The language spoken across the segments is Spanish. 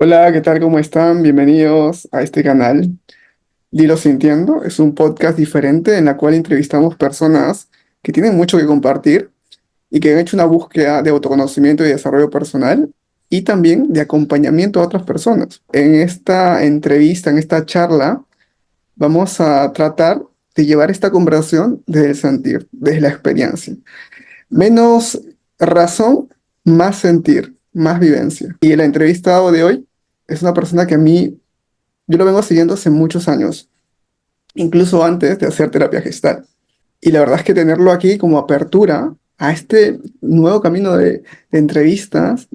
Hola, ¿qué tal? ¿Cómo están? Bienvenidos a este canal. Dilo Sintiendo es un podcast diferente en la cual entrevistamos personas que tienen mucho que compartir y que han hecho una búsqueda de autoconocimiento y desarrollo personal y también de acompañamiento a otras personas. En esta entrevista, en esta charla, vamos a tratar de llevar esta conversación desde el sentir, desde la experiencia. Menos razón, más sentir, más vivencia. Y el entrevistado de hoy es una persona que a mí, yo lo vengo siguiendo hace muchos años, incluso antes de hacer terapia gestal. Y la verdad es que tenerlo aquí como apertura a este nuevo camino de entrevistas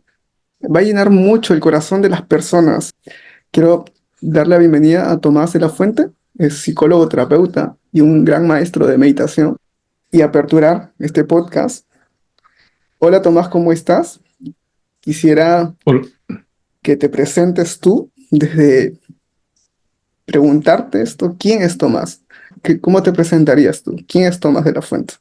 va a llenar mucho el corazón de las personas. Quiero darle la bienvenida a Tomás de la Fuente, es psicólogo, terapeuta y un gran maestro de meditación, y aperturar este podcast. Hola Tomás, ¿cómo estás? Quisiera Hol- que te presentes tú desde preguntarte esto, ¿quién es Tomás? ¿Cómo te presentarías tú? ¿Quién es Tomás de la Fuente?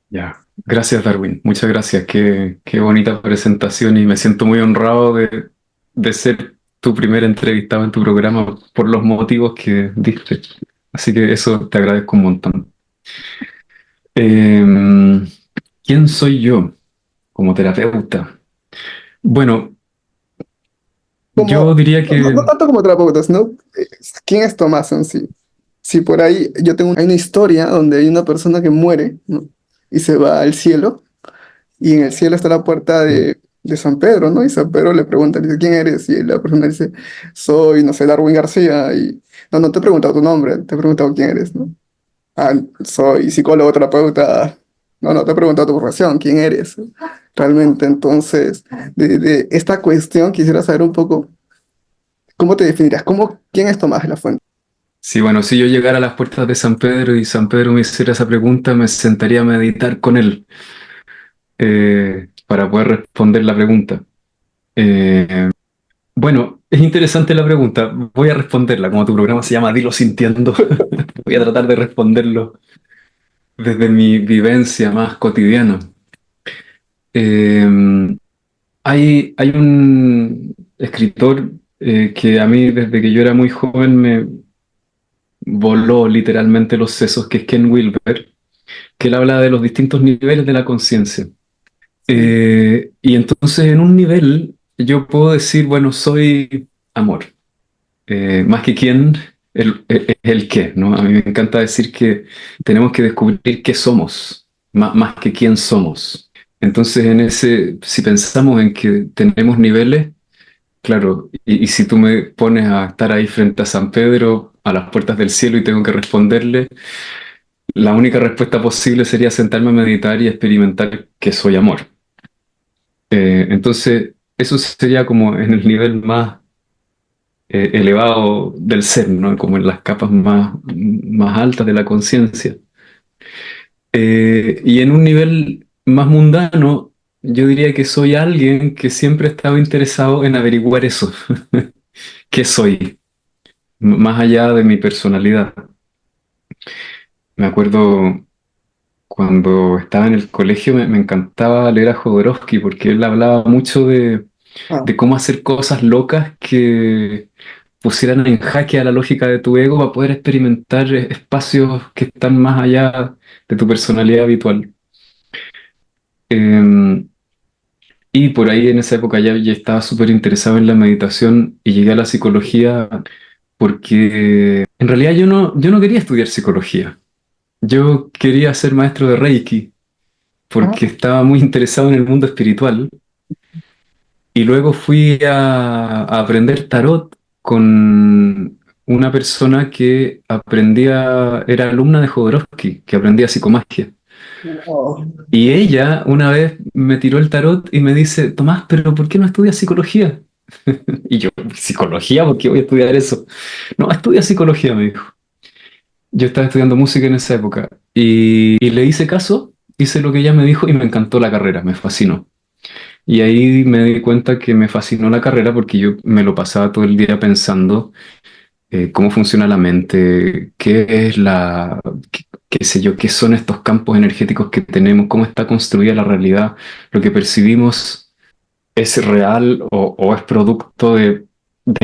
Ya, gracias Darwin, muchas gracias, qué bonita presentación y me siento muy honrado de ser tu primer entrevistado en tu programa por los motivos que diste. Así que eso te agradezco un montón. Em, ¿Quién soy yo como terapeuta? Bueno, yo Como, diría no que tanto como terapeuta, sino quién es Tomás en sí. Si por ahí hay una historia donde hay una persona que muere, ¿no? Y se va al cielo, y en el cielo está la puerta de San Pedro, ¿no? Y San Pedro le pregunta, dice, ¿quién eres? Y la persona dice, soy, no sé, Darwin García. Y no te he preguntado tu nombre, te he preguntado quién eres, ¿no? Ah, soy psicólogo, terapeuta. No te he preguntado tu profesión, quién eres realmente. Entonces, de esta cuestión quisiera saber un poco, ¿cómo te definirías? ¿Quién es Tomás de la Fuente? sí, bueno, si yo llegara a las puertas de San Pedro y San Pedro me hiciera esa pregunta, me sentaría a meditar con él para poder responder la pregunta. Eh, Bueno, es interesante la pregunta. Voy a responderla. Como tu programa se llama Dilo Sintiendo, voy a tratar de responderlo desde mi vivencia más cotidiana. Eh, hay un escritor que a mí desde que yo era muy joven me voló literalmente los sesos, que es Ken Wilber, que él habla de los distintos niveles de la conciencia. Sí. Y entonces en un nivel yo puedo decir, bueno, soy amor. Más que quién, el qué, ¿no? A mí me encanta decir que tenemos que descubrir qué somos, más que quién somos. Entonces, si pensamos en que tenemos niveles, claro, y si tú me pones a estar ahí frente a San Pedro, a las puertas del cielo y tengo que responderle, la única respuesta posible sería sentarme a meditar y experimentar que soy amor. Entonces, eso sería como en el nivel más elevado del ser, ¿no? Como en las capas más altas de la conciencia. Y en un nivel más mundano, yo diría que soy alguien que siempre ha estado interesado en averiguar eso, qué soy, más allá de mi personalidad. Me acuerdo cuando estaba en el colegio, me encantaba leer a Jodorowsky porque él hablaba mucho Ah, de cómo hacer cosas locas que pusieran en jaque a la lógica de tu ego para poder experimentar espacios que están más allá de tu personalidad habitual. Eh, y por ahí en esa época ya estaba súper interesado en la meditación y llegué a la psicología porque en realidad yo no quería estudiar psicología. Yo quería ser maestro de Reiki ah, porque estaba muy interesado en el mundo espiritual. Y luego fui a aprender tarot con una persona que aprendía, era alumna de Jodorowsky, que aprendía psicomagia. wow. Y ella una vez me tiró el tarot y me dice, Tomás, pero ¿por qué no estudias psicología? Y yo, ¿psicología? ¿Por qué voy a estudiar eso? No, estudia psicología, me dijo. Yo estaba estudiando música en esa época y le hice caso, hice lo que ella me dijo y me encantó la carrera, me fascinó. Y ahí me di cuenta que me fascinó la carrera porque yo me lo pasaba todo el día pensando cómo funciona la mente, qué sé yo, qué son estos campos energéticos que tenemos, cómo está construida la realidad, lo que percibimos. es real o es producto de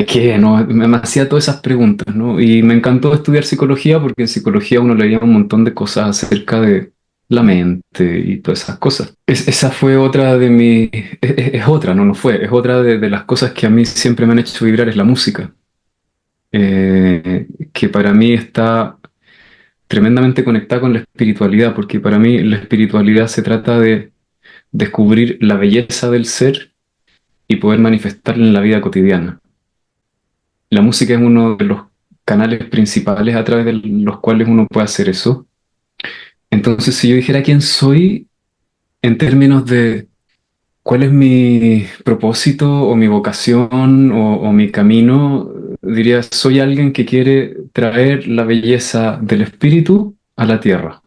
qué, ¿no? Me hacía todas esas preguntas, ¿no? Y me encantó estudiar psicología porque en psicología uno leía un montón de cosas acerca de la mente y todas esas cosas. Esa fue otra de mis... Es otra, no fue, es otra de las cosas que a mí siempre me han hecho vibrar, es la música. Que para mí está tremendamente conectada con la espiritualidad, porque para mí la espiritualidad se trata de descubrir la belleza del ser y poder manifestarla en la vida cotidiana. La música es uno de los canales principales a través de los cuales uno puede hacer eso. Entonces, si yo dijera quién soy en términos de cuál es mi propósito o mi vocación o mi camino, diría, soy alguien que quiere traer la belleza del espíritu a la tierra.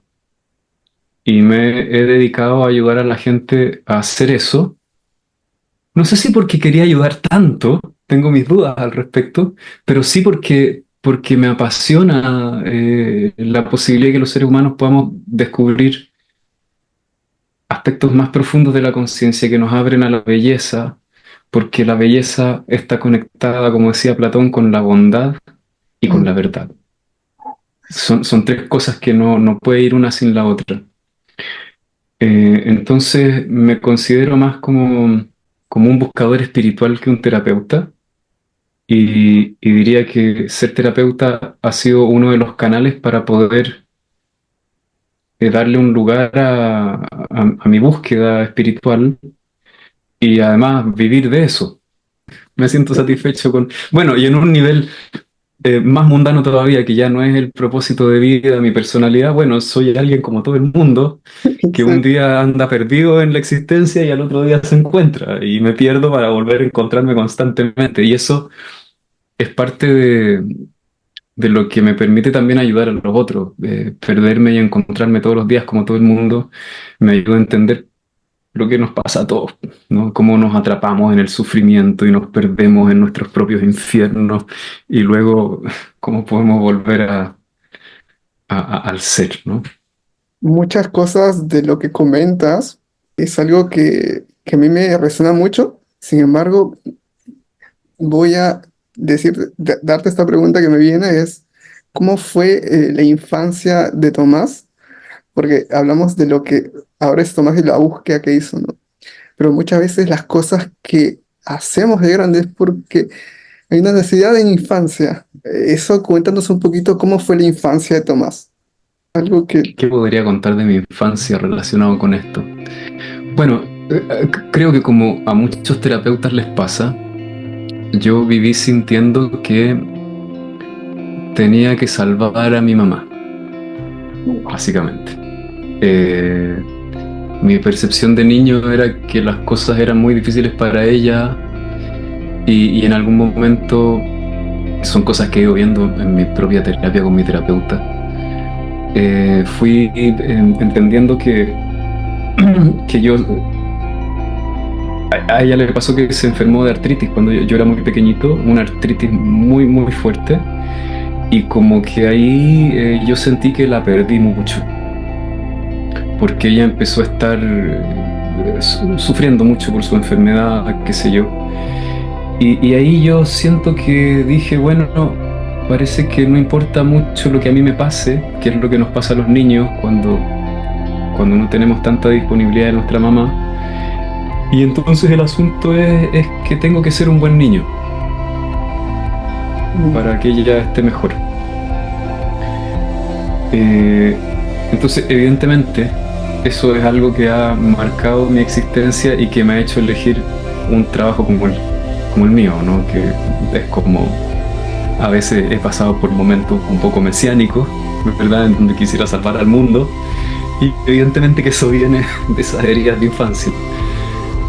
Y me he dedicado a ayudar a la gente a hacer eso. No sé si porque quería ayudar tanto, tengo mis dudas al respecto, pero sí porque me apasiona la posibilidad de que los seres humanos podamos descubrir aspectos más profundos de la conciencia que nos abren a la belleza, porque la belleza está conectada, como decía Platón, con la bondad y con Mm. la verdad. Son tres cosas que no puede ir una sin la otra. Entonces me considero más como un buscador espiritual que un terapeuta. Y diría que ser terapeuta ha sido uno de los canales para poder darle un lugar a mi búsqueda espiritual y además vivir de eso. Me siento satisfecho con... Bueno, y en un nivel más mundano todavía, que ya no es el propósito de vida, mi personalidad, bueno, soy alguien como todo el mundo, que un Exacto. día anda perdido en la existencia y al otro día se encuentra, y me pierdo para volver a encontrarme constantemente. Y eso es parte de lo que me permite también ayudar a los otros. Perderme y encontrarme todos los días como todo el mundo me ayuda a entender lo que nos pasa a todos, ¿no? Cómo nos atrapamos en el sufrimiento y nos perdemos en nuestros propios infiernos y luego cómo podemos volver al ser, ¿no? Muchas cosas de lo que comentas es algo que a mí me resuena mucho. Sin embargo, voy a darte esta pregunta que me viene es, ¿cómo fue la infancia de Tomás? Porque hablamos de lo que ahora es Tomás y la búsqueda que hizo, ¿no? Pero muchas veces las cosas que hacemos de grandes porque hay una necesidad de infancia. Eso, cuéntanos un poquito cómo fue la infancia de Tomás. Algo que... ¿Qué podría contar de mi infancia relacionado con esto? Bueno, creo que como a muchos terapeutas les pasa, yo viví sintiendo que tenía que salvar a mi mamá, básicamente. Eh, Mi percepción de niño era que las cosas eran muy difíciles para ella y en algún momento son cosas que he ido viendo en mi propia terapia con mi terapeuta. Fui entendiendo que a ella le pasó que se enfermó de artritis cuando yo era muy pequeñito, una artritis muy, muy fuerte, y como que ahí yo sentí que la perdí mucho, porque ella empezó a estar sufriendo mucho por su enfermedad, qué sé yo. Y ahí yo siento que dije, bueno, no, parece que no importa mucho lo que a mí me pase, que es lo que nos pasa a los niños cuando no tenemos tanta disponibilidad de nuestra mamá. Y entonces el asunto es que tengo que ser un buen niño Mm. para que ella esté mejor. Eh, entonces, evidentemente, eso es algo que ha marcado mi existencia y que me ha hecho elegir un trabajo como el mío, ¿no? Que es como, a veces he pasado por momentos un poco mesiánicos, ¿verdad? En donde quisiera salvar al mundo. Y evidentemente que eso viene de esas heridas de infancia,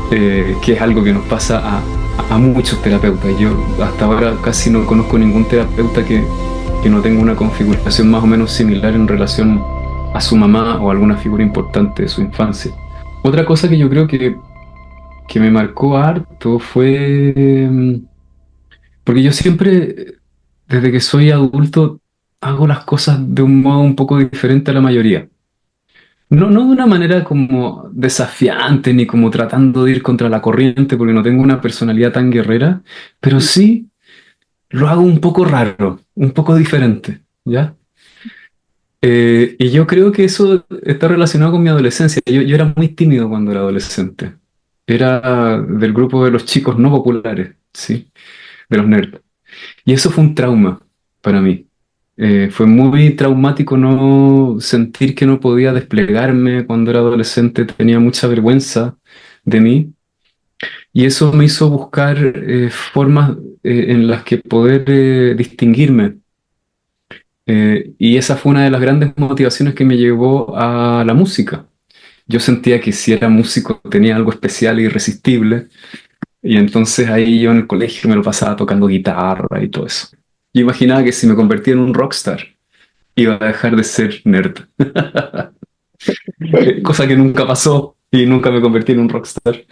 que es algo que nos pasa a muchos terapeutas. Yo hasta ahora casi no conozco ningún terapeuta que no tenga una configuración más o menos similar en relación a su mamá o alguna figura importante de su infancia. Otra cosa que yo creo que me marcó harto fue, porque yo siempre, desde que soy adulto, hago las cosas de un modo un poco diferente a la mayoría. No de una manera como desafiante ni como tratando de ir contra la corriente porque no tengo una personalidad tan guerrera, pero sí lo hago un poco raro, un poco diferente, ¿ya? Y yo creo que eso está relacionado con mi adolescencia. Yo era muy tímido cuando era adolescente. Era del grupo de los chicos no populares, ¿sí? De los nerds. Y eso fue un trauma para mí. Fue muy traumático no sentir que no podía desplegarme cuando era adolescente. Tenía mucha vergüenza de mí. Y eso me hizo buscar formas en las que poder distinguirme. Y esa fue una de las grandes motivaciones que me llevó a la música. Yo sentía que si era músico tenía algo especial e irresistible, y entonces ahí yo en el colegio me lo pasaba tocando guitarra y todo eso. Yo imaginaba que si me convertía en un rockstar iba a dejar de ser nerd, cosa que nunca pasó y nunca me convertí en un rockstar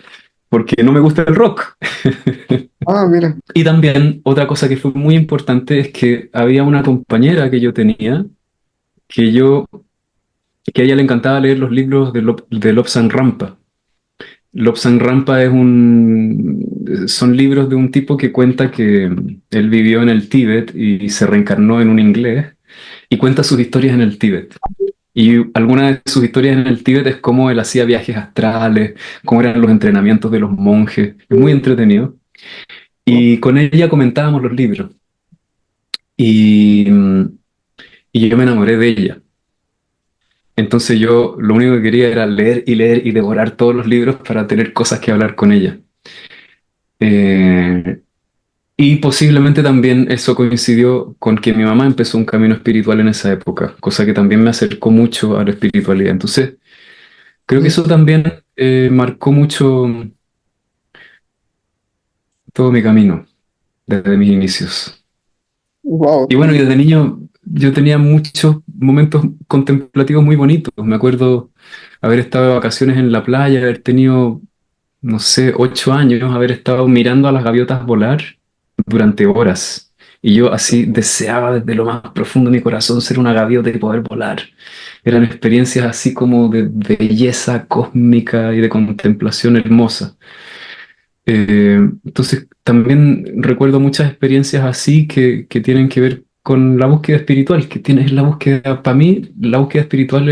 porque no me gusta el rock. Ah, mira. Y también otra cosa que fue muy importante es que había una compañera que yo tenía que yo que a ella le encantaba leer los libros de Lobsang Rampa. Lobsang Rampa son libros de un tipo que cuenta que él vivió en el Tíbet y se reencarnó en un inglés y cuenta sus historias en el Tíbet. Y alguna de sus historias en el Tíbet es cómo él hacía viajes astrales, cómo eran los entrenamientos de los monjes. Es muy entretenido. Oh, Y con ella comentábamos los libros. Y, y yo me enamoré de ella. Entonces yo lo único que quería era leer y devorar todos los libros para tener cosas que hablar con ella. Eh, y posiblemente también eso coincidió con que mi mamá empezó un camino espiritual en esa época, cosa que también me acercó mucho a la espiritualidad. Entonces creo que eso también marcó mucho todo mi camino desde mis inicios. wow. Y bueno, y desde niño yo tenía muchos momentos contemplativos muy bonitos. Me acuerdo haber estado de vacaciones en la playa, haber tenido no sé, 8 años, haber estado mirando a las gaviotas volar durante horas. Y yo así deseaba desde lo más profundo de mi corazón ser una gaviota y poder volar. Eran experiencias así como de belleza cósmica y de contemplación hermosa. Entonces también recuerdo muchas experiencias así que tienen que ver con la búsqueda espiritual, que tienes la búsqueda, para mí, la búsqueda espiritual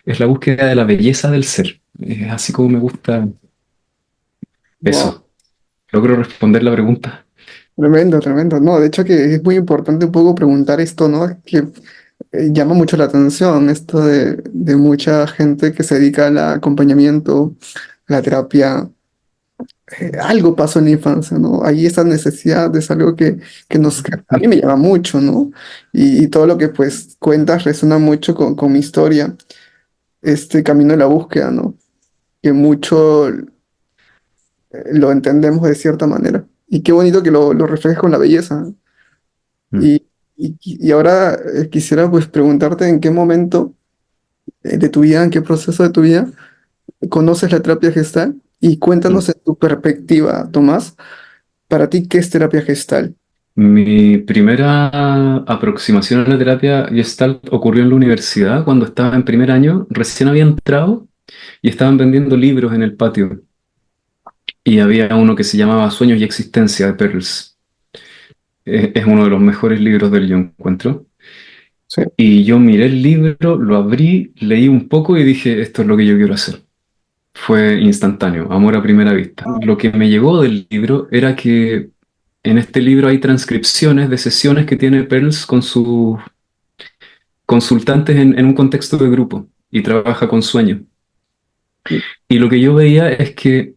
es la búsqueda de la belleza del ser. Es así como me gusta Wow. eso. ¿Logro responder la pregunta? Tremendo, tremendo. No, de hecho que es muy importante un poco preguntar esto, ¿no? Que llama mucho la atención esto de mucha gente que se dedica al acompañamiento, a la terapia. Algo pasó en la infancia, ¿no? Ahí esa necesidad es algo que a mí me llama mucho, ¿no? Y todo lo que pues cuentas resuena mucho con mi historia, este camino de la búsqueda, ¿no? Que mucho lo entendemos de cierta manera. Y qué bonito que lo reflejes con la belleza. Mm, Y ahora quisiera pues preguntarte en qué momento de tu vida, en qué proceso de tu vida conoces la terapia gestal y mm. cuéntanos en tu perspectiva, Tomás, para ti, ¿qué es terapia gestal? Mi primera aproximación a la terapia Gestalt ocurrió en la universidad cuando estaba en primer año, recién había entrado y estaban vendiendo libros en el patio y había uno que se llamaba Sueños y Existencia de Perls. Es uno de los mejores libros del yo encuentro. Sí. Y yo miré el libro, lo abrí, leí un poco y dije, esto es lo que yo quiero hacer. Fue instantáneo, amor a primera vista. Lo que me llegó del libro era que en este libro hay transcripciones de sesiones que tiene Perls con sus consultantes en un contexto de grupo y trabaja con sueños. Y lo que yo veía es que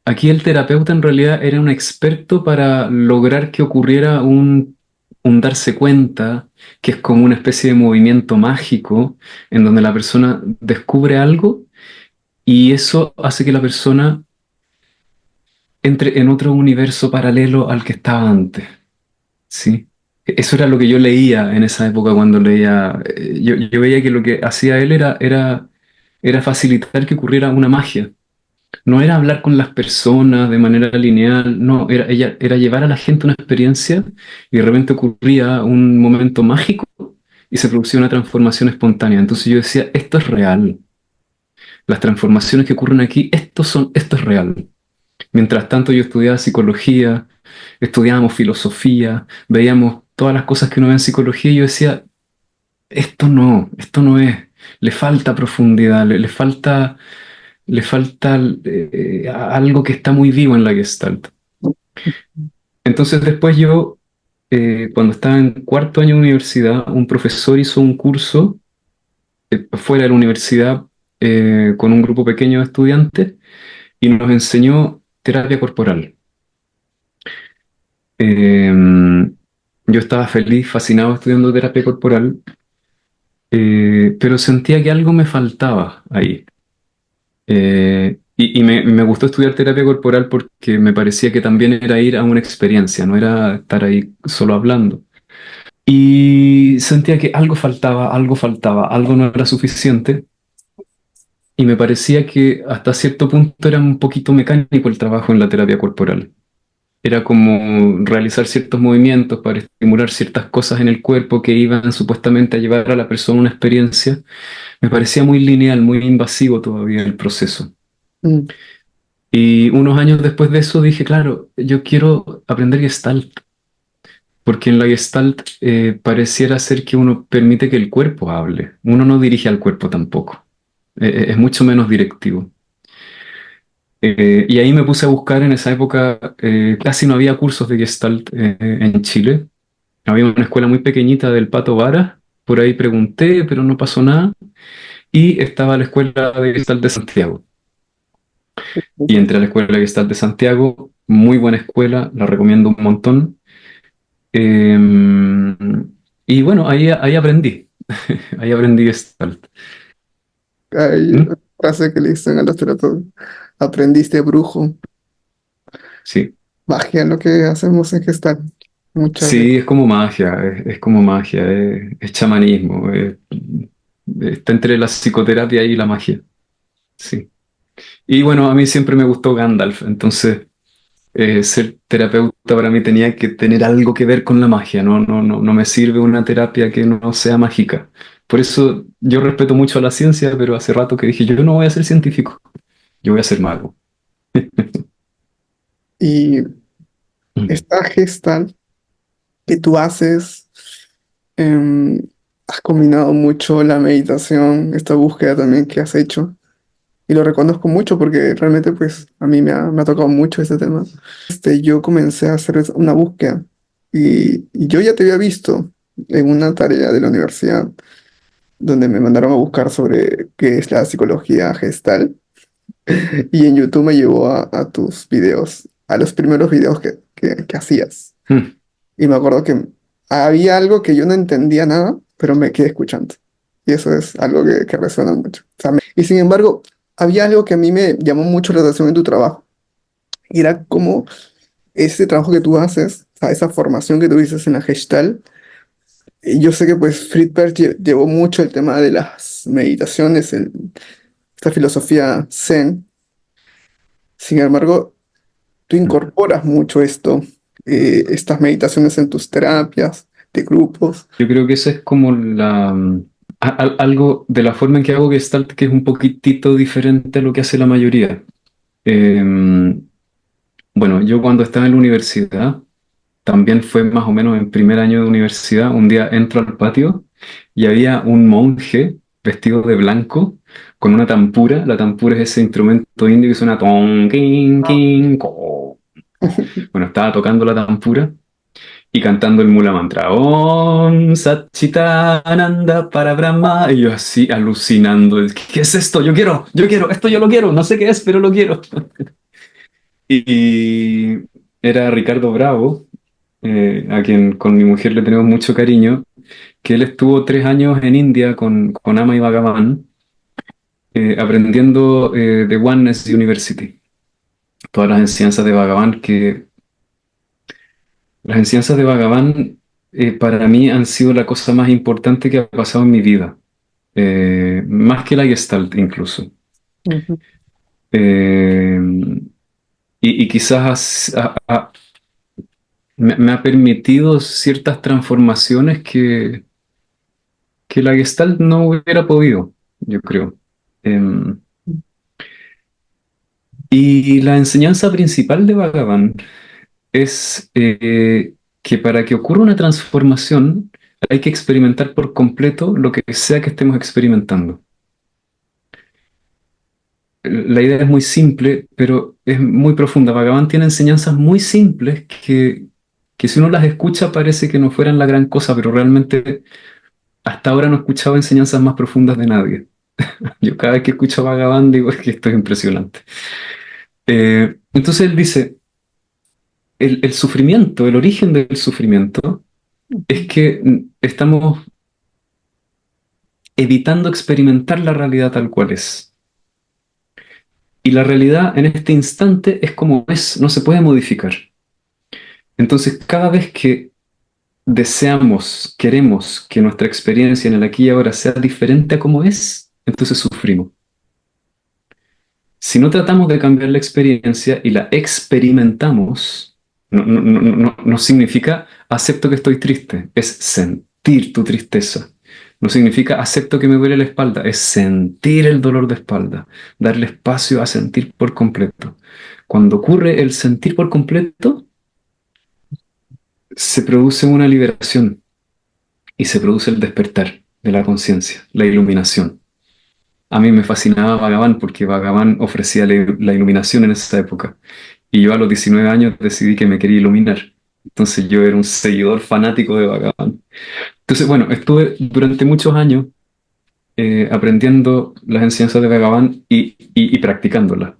aquí el terapeuta en realidad era un experto para lograr que ocurriera un darse cuenta, que es como una especie de movimiento mágico en donde la persona descubre algo y eso hace que la persona entre en otro universo paralelo al que estaba antes, ¿sí? Eso era lo que yo leía en esa época cuando leía. Yo veía que lo que hacía él era facilitar que ocurriera una magia. No era hablar con las personas de manera lineal, no, era llevar a la gente una experiencia y de repente ocurría un momento mágico y se producía una transformación espontánea. Entonces yo decía, esto es real. Las transformaciones que ocurren aquí, esto es real. Mientras tanto yo estudiaba psicología, estudiábamos filosofía, veíamos todas las cosas que uno ve en psicología y yo decía, esto no es, le falta profundidad, le falta algo que está muy vivo en la Gestalt. Entonces después yo, cuando estaba en cuarto año de universidad, un profesor hizo un curso fuera de la universidad con un grupo pequeño de estudiantes y nos enseñó terapia corporal. Eh, yo estaba feliz, fascinado estudiando terapia corporal, pero sentía que algo me faltaba ahí. Me gustó estudiar terapia corporal porque me parecía que también era ir a una experiencia, no era estar ahí solo hablando. Y sentía que algo no era suficiente. Y me parecía que hasta cierto punto era un poquito mecánico el trabajo en la terapia corporal. Era como realizar ciertos movimientos para estimular ciertas cosas en el cuerpo que iban supuestamente a llevar a la persona a una experiencia. Me parecía muy lineal, muy invasivo todavía el proceso. Mm. Y unos años después de eso dije, claro, yo quiero aprender Gestalt, porque en la Gestalt pareciera ser que uno permite que el cuerpo hable. Uno no dirige al cuerpo tampoco. Es mucho menos directivo. Y ahí me puse a buscar en esa época, casi no había cursos de Gestalt en Chile. Había una escuela muy pequeñita del Pato Vara, por ahí pregunté, pero no pasó nada. Y estaba la escuela de Gestalt de Santiago. Y entré a la escuela de Gestalt de Santiago, muy buena escuela, la recomiendo un montón. Eh, y bueno, ahí aprendí, ahí aprendí Gestalt. Hay ¿Mm? una frase que le dicen a los terapeutas, aprendiste brujo, Sí, magia, lo que hacemos en gestar muchas veces. sí, es como magia, es como magia, es chamanismo, está entre la psicoterapia y la magia, sí. Y bueno, a mí siempre me gustó Gandalf, entonces ser terapeuta para mí tenía que tener algo que ver con la magia, no me sirve una terapia que no sea mágica. Por eso yo respeto mucho a la ciencia, pero hace rato que dije, yo no voy a ser científico, yo voy a ser mago. Y Mm. esta gestal que tú haces, em, has combinado mucho la meditación, esta búsqueda también que has hecho. Y lo reconozco mucho porque realmente pues a mí me ha tocado mucho este tema. Yo comencé a hacer una búsqueda y yo ya te había visto en una tarea de la universidad donde me mandaron a buscar sobre qué es la psicología gestal y en YouTube me llevó a tus videos, a los primeros videos que hacías. Mm. Y me acuerdo que había algo que yo no entendía nada, pero me quedé escuchando. Y eso es algo que resuena mucho. O sea, y sin embargo, había algo que a mí me llamó mucho la atención en tu trabajo. Y era como ese trabajo que tú haces, o sea, esa formación que tú dices en la Gestalt. Y yo sé que pues Friedberg llevó mucho el tema de las meditaciones, esta filosofía Zen. Sin embargo, tú incorporas mucho esto, estas meditaciones en tus terapias de grupos. Yo creo que esa es como algo de la forma en que hago Gestalt que es un poquitito diferente a lo que hace la mayoría. Eh, bueno, yo cuando estaba en la universidad, también fue más o menos en primer año de universidad, un día entro al patio y había un monje vestido de blanco con una tampura. La tampura es ese instrumento indio que suena ton, king, king, co. Bueno, estaba tocando la tampura y cantando el Mula Mantra. Om Satchitananda para Brahma. Y yo así alucinando. ¿Qué es esto? Yo quiero, esto yo lo quiero. No sé qué es, pero lo quiero. Y era Ricardo Bravo, a quien con mi mujer le tenemos mucho cariño, que él estuvo 3 años en India con Ama y Bhagavan, aprendiendo de Oneness University. Todas las enseñanzas de Bhagavan, que las enseñanzas de Bhagavan para mí han sido la cosa más importante que ha pasado en mi vida, más que la Gestalt incluso. Ujú. Eh, y quizás me ha permitido ciertas transformaciones que la Gestalt no hubiera podido, yo creo. Em, y la enseñanza principal de Bhagavan es que para que ocurra una transformación hay que experimentar por completo lo que sea que estemos experimentando. La idea es muy simple, pero es muy profunda. Bhagavan tiene enseñanzas muy simples que si uno las escucha parece que no fueran la gran cosa, pero realmente hasta ahora no he escuchado enseñanzas más profundas de nadie. Yo cada vez que escucho a Bhagavan digo es que esto es impresionante. Entonces él dice, el sufrimiento, el origen del sufrimiento es que estamos evitando experimentar la realidad tal cual es. Y la realidad en este instante es como es, no se puede modificar. Entonces, cada vez que deseamos, queremos que nuestra experiencia en el aquí y ahora sea diferente a como es, entonces sufrimos. Si no tratamos de cambiar la experiencia y la experimentamos, no significa acepto que estoy triste, es sentir tu tristeza. No significa acepto que me duele la espalda, es sentir el dolor de espalda, darle espacio a sentir por completo. Cuando ocurre el sentir por completo, se produce una liberación y se produce el despertar de la conciencia, la iluminación. A mí me fascinaba Bhagavan porque Bhagavan ofrecía la iluminación en esa época. Y yo a los 19 años decidí que me quería iluminar. Entonces yo era un seguidor fanático de Bhagavan. Entonces, bueno, estuve durante muchos años aprendiendo las enseñanzas de Bhagavan y practicándolas,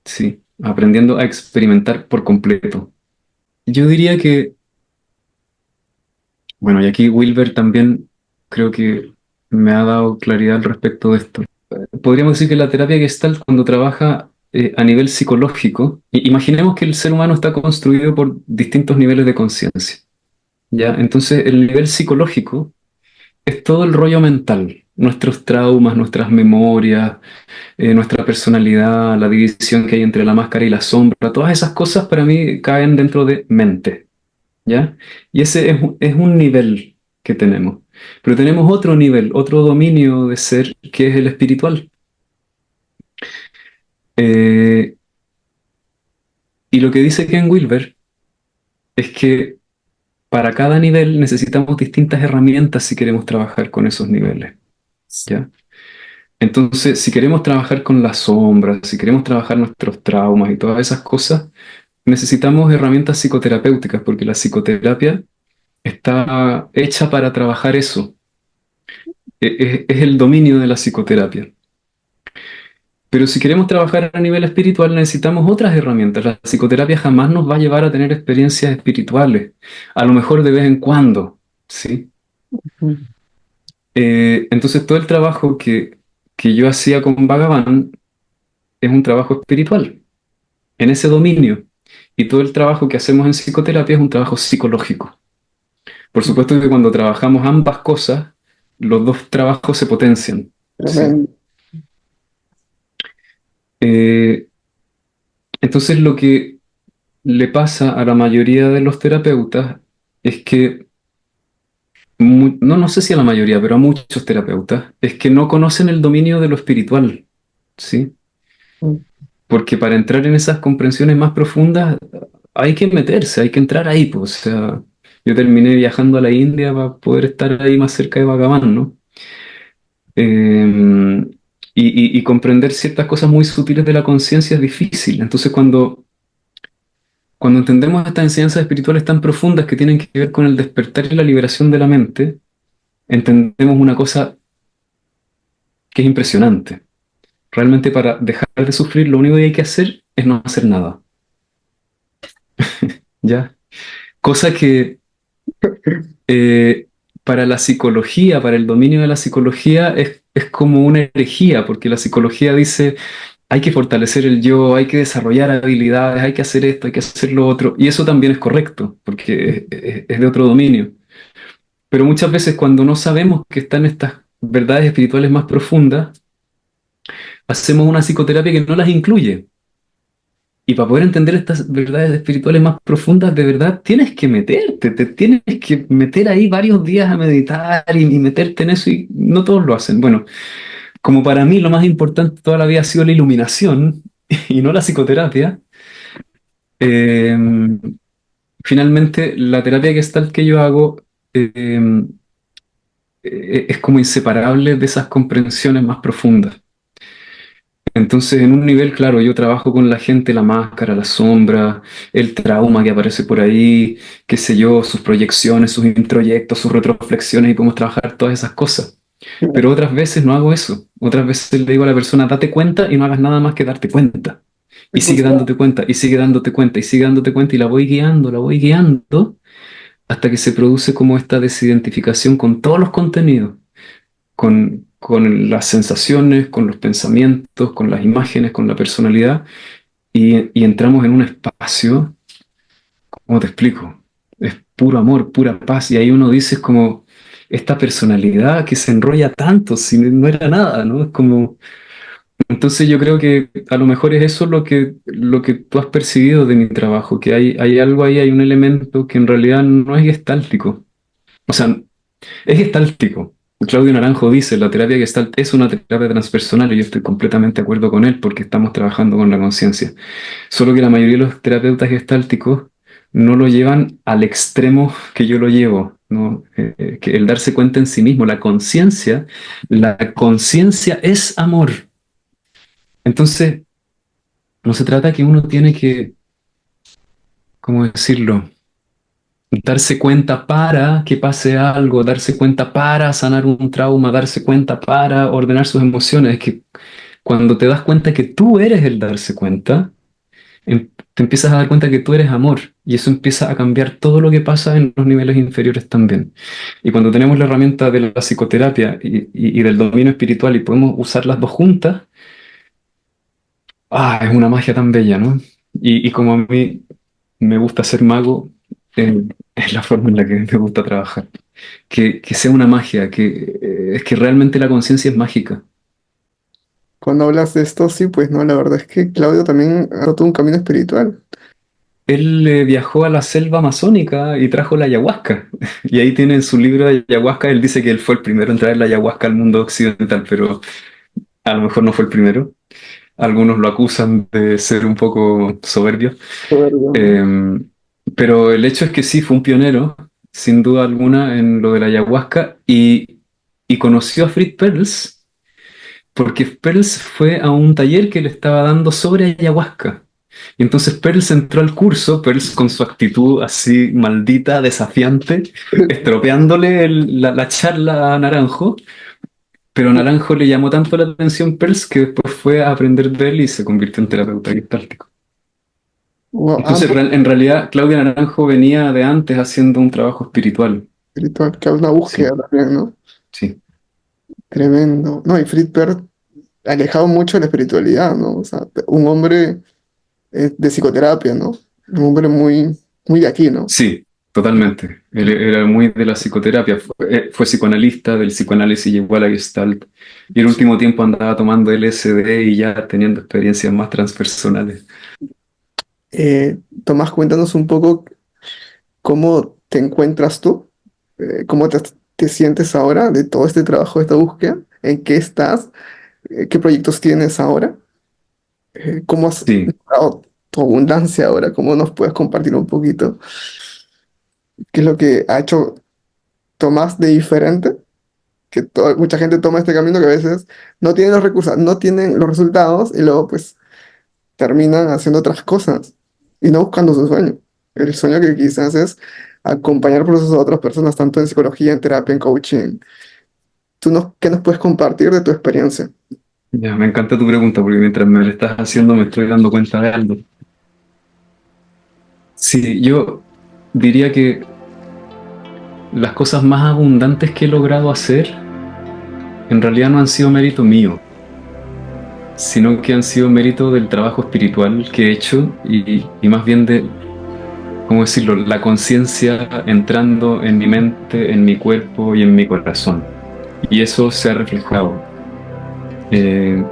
¿sí? Aprendiendo a experimentar por completo. Yo diría que, bueno, y aquí Wilber también creo que me ha dado claridad al respecto de esto. Podríamos decir que la terapia Gestalt, cuando trabaja a nivel psicológico, imaginemos que el ser humano está construido por distintos niveles de conciencia, ¿ya? Entonces, el nivel psicológico es todo el rollo mental, nuestros traumas, nuestras memorias, nuestra personalidad, la división que hay entre la máscara y la sombra, todas esas cosas para mí caen dentro de mente, ¿ya? Y ese es un nivel que tenemos. Pero tenemos otro nivel, otro dominio de ser, que es el espiritual. Eh, y lo que dice Ken Wilber es que para cada nivel necesitamos distintas herramientas si queremos trabajar con esos niveles, ¿ya? Entonces, si queremos trabajar con las sombras, si queremos trabajar nuestros traumas y todas esas cosas, necesitamos herramientas psicoterapéuticas, porque la psicoterapia está hecha para trabajar eso. Es el dominio de la psicoterapia. Pero si queremos trabajar a nivel espiritual, necesitamos otras herramientas. La psicoterapia jamás nos va a llevar a tener experiencias espirituales, a lo mejor de vez en cuando, ¿sí? Entonces todo el trabajo que yo hacía con Bhagavan es un trabajo espiritual, en ese dominio. Y todo el trabajo que hacemos en psicoterapia es un trabajo psicológico. Por supuesto que cuando trabajamos ambas cosas, los dos trabajos se potencian, ¿sí? Tremendo. Eh, entonces lo que le pasa a la mayoría de los terapeutas es que, no sé si a la mayoría, pero a muchos terapeutas, es que no conocen el dominio de lo espiritual, ¿sí? Porque para entrar en esas comprensiones más profundas hay que meterse, hay que entrar ahí, pues. O sea, yo terminé viajando a la India para poder estar ahí más cerca de Bhagavan, ¿no? Y comprender ciertas cosas muy sutiles de la conciencia es difícil. Entonces, cuando entendemos estas enseñanzas espirituales tan profundas que tienen que ver con el despertar y la liberación de la mente, entendemos una cosa que es impresionante. Realmente para dejar de sufrir, lo único que hay que hacer es no hacer nada, ¿ya? Cosa que eh, para la psicología, para el dominio de la psicología, es como una herejía, porque la psicología dice, hay que fortalecer el yo, hay que desarrollar habilidades, hay que hacer esto, hay que hacer lo otro, y eso también es correcto, porque es de otro dominio. Pero muchas veces cuando no sabemos que están estas verdades espirituales más profundas, hacemos una psicoterapia que no las incluye. Y para poder entender estas verdades espirituales más profundas, de verdad, tienes que meterte, te tienes que meter ahí varios días a meditar y meterte en eso y no todos lo hacen. Bueno, como para mí lo más importante toda la vida ha sido la iluminación y no la psicoterapia, eh, finalmente la terapia Gestalt que yo hago es como inseparable de esas comprensiones más profundas. Entonces, en un nivel, claro, yo trabajo con la gente, la máscara, la sombra, el trauma que aparece por ahí, qué sé yo, sus proyecciones, sus introyectos, sus retroflexiones y podemos trabajar todas esas cosas. Pero otras veces no hago eso. Otras veces le digo a la persona, date cuenta y no hagas nada más que darte cuenta. Y sigue Escucha, dándote cuenta, y sigue dándote cuenta, y sigue dándote cuenta, y la voy guiando, hasta que se produce como esta desidentificación con todos los contenidos, con las sensaciones, con los pensamientos, con las imágenes, con la personalidad, y entramos en un espacio, ¿cómo te explico? Es puro amor, pura paz, y ahí uno dice es como esta personalidad que se enrolla tanto, si no era nada, ¿no? Es como... Entonces yo creo que a lo mejor es eso lo que tú has percibido de mi trabajo, que hay algo ahí, hay un elemento que en realidad no es gestáltico. O sea, es gestáltico. Claudio Naranjo dice, la terapia gestalt es una terapia transpersonal y yo estoy completamente de acuerdo con él porque estamos trabajando con la conciencia. Solo que la mayoría de los terapeutas gestálticos no lo llevan al extremo que yo lo llevo, ¿no? Que el darse cuenta en sí mismo, la conciencia es amor. Entonces, no se trata que uno tiene que, ¿cómo decirlo? Darse cuenta para que pase algo, darse cuenta para sanar un trauma, darse cuenta para ordenar sus emociones. Es que cuando te das cuenta que tú eres el darse cuenta, te empiezas a dar cuenta que tú eres amor y eso empieza a cambiar todo lo que pasa en los niveles inferiores también. Y cuando tenemos la herramienta de la psicoterapia y del dominio espiritual y podemos usar las dos juntas, es una magia tan bella, ¿no? Y como a mí me gusta ser mago, es la forma en la que me gusta trabajar. Que sea una magia, es que realmente la conciencia es mágica. cuando hablas de esto, sí, pues no, la verdad es que Claudio también ha todo un camino espiritual. Él viajó a la selva amazónica y trajo la ayahuasca. Y ahí tiene en su libro de ayahuasca, él dice que él fue el primero en traer la ayahuasca al mundo occidental, pero a lo mejor no fue el primero. Algunos lo acusan de ser un poco soberbio. Soberbio, ¿no? Eh, pero el hecho es que sí, fue un pionero, sin duda alguna, en lo de la ayahuasca y conoció a Fritz Perls porque Perls fue a un taller que le estaba dando sobre ayahuasca. Y entonces Perls entró al curso, Perls con su actitud así maldita, desafiante, estropeándole la charla a Naranjo, pero Naranjo le llamó tanto la atención Perls que después fue a aprender de él y se convirtió en terapeuta gestáltico. Wow, Entonces, en realidad, Claudia Naranjo venía de antes haciendo un trabajo espiritual. espiritual, que es una búsqueda Sí, también, ¿no? sí. Tremendo. No, y Friedberg alejado mucho de la espiritualidad, ¿no? O sea, un hombre de psicoterapia, ¿no? Un hombre muy, muy de aquí, ¿no? Sí, totalmente. Él era muy de la psicoterapia, fue psicoanalista, del psicoanálisis llegó a la Gestalt y el último tiempo andaba tomando LSD y ya teniendo experiencias más transpersonales. Tomás, cuéntanos un poco cómo te encuentras tú, cómo te sientes ahora de todo este trabajo, de esta búsqueda, en qué estás, qué proyectos tienes ahora, cómo has Sí, notado tu abundancia ahora, cómo nos puedes compartir un poquito qué es lo que ha hecho Tomás de diferente, que mucha gente toma este camino que a veces no tienen los recursos, no tienen los resultados y luego pues terminan haciendo otras cosas y no buscando su sueño. El sueño que quizás es acompañar procesos a otras personas, tanto en psicología, en terapia, en coaching. ¿Qué nos puedes compartir de tu experiencia? ya, me encanta tu pregunta porque mientras me la estás haciendo me estoy dando cuenta de algo. Sí, yo diría que las cosas más abundantes que he logrado hacer en realidad no han sido mérito mío, sino que han sido mérito del trabajo espiritual que he hecho y más bien de, ¿cómo decirlo?, la conciencia entrando en mi mente, en mi cuerpo y en mi corazón. Y eso se ha reflejado. Eh,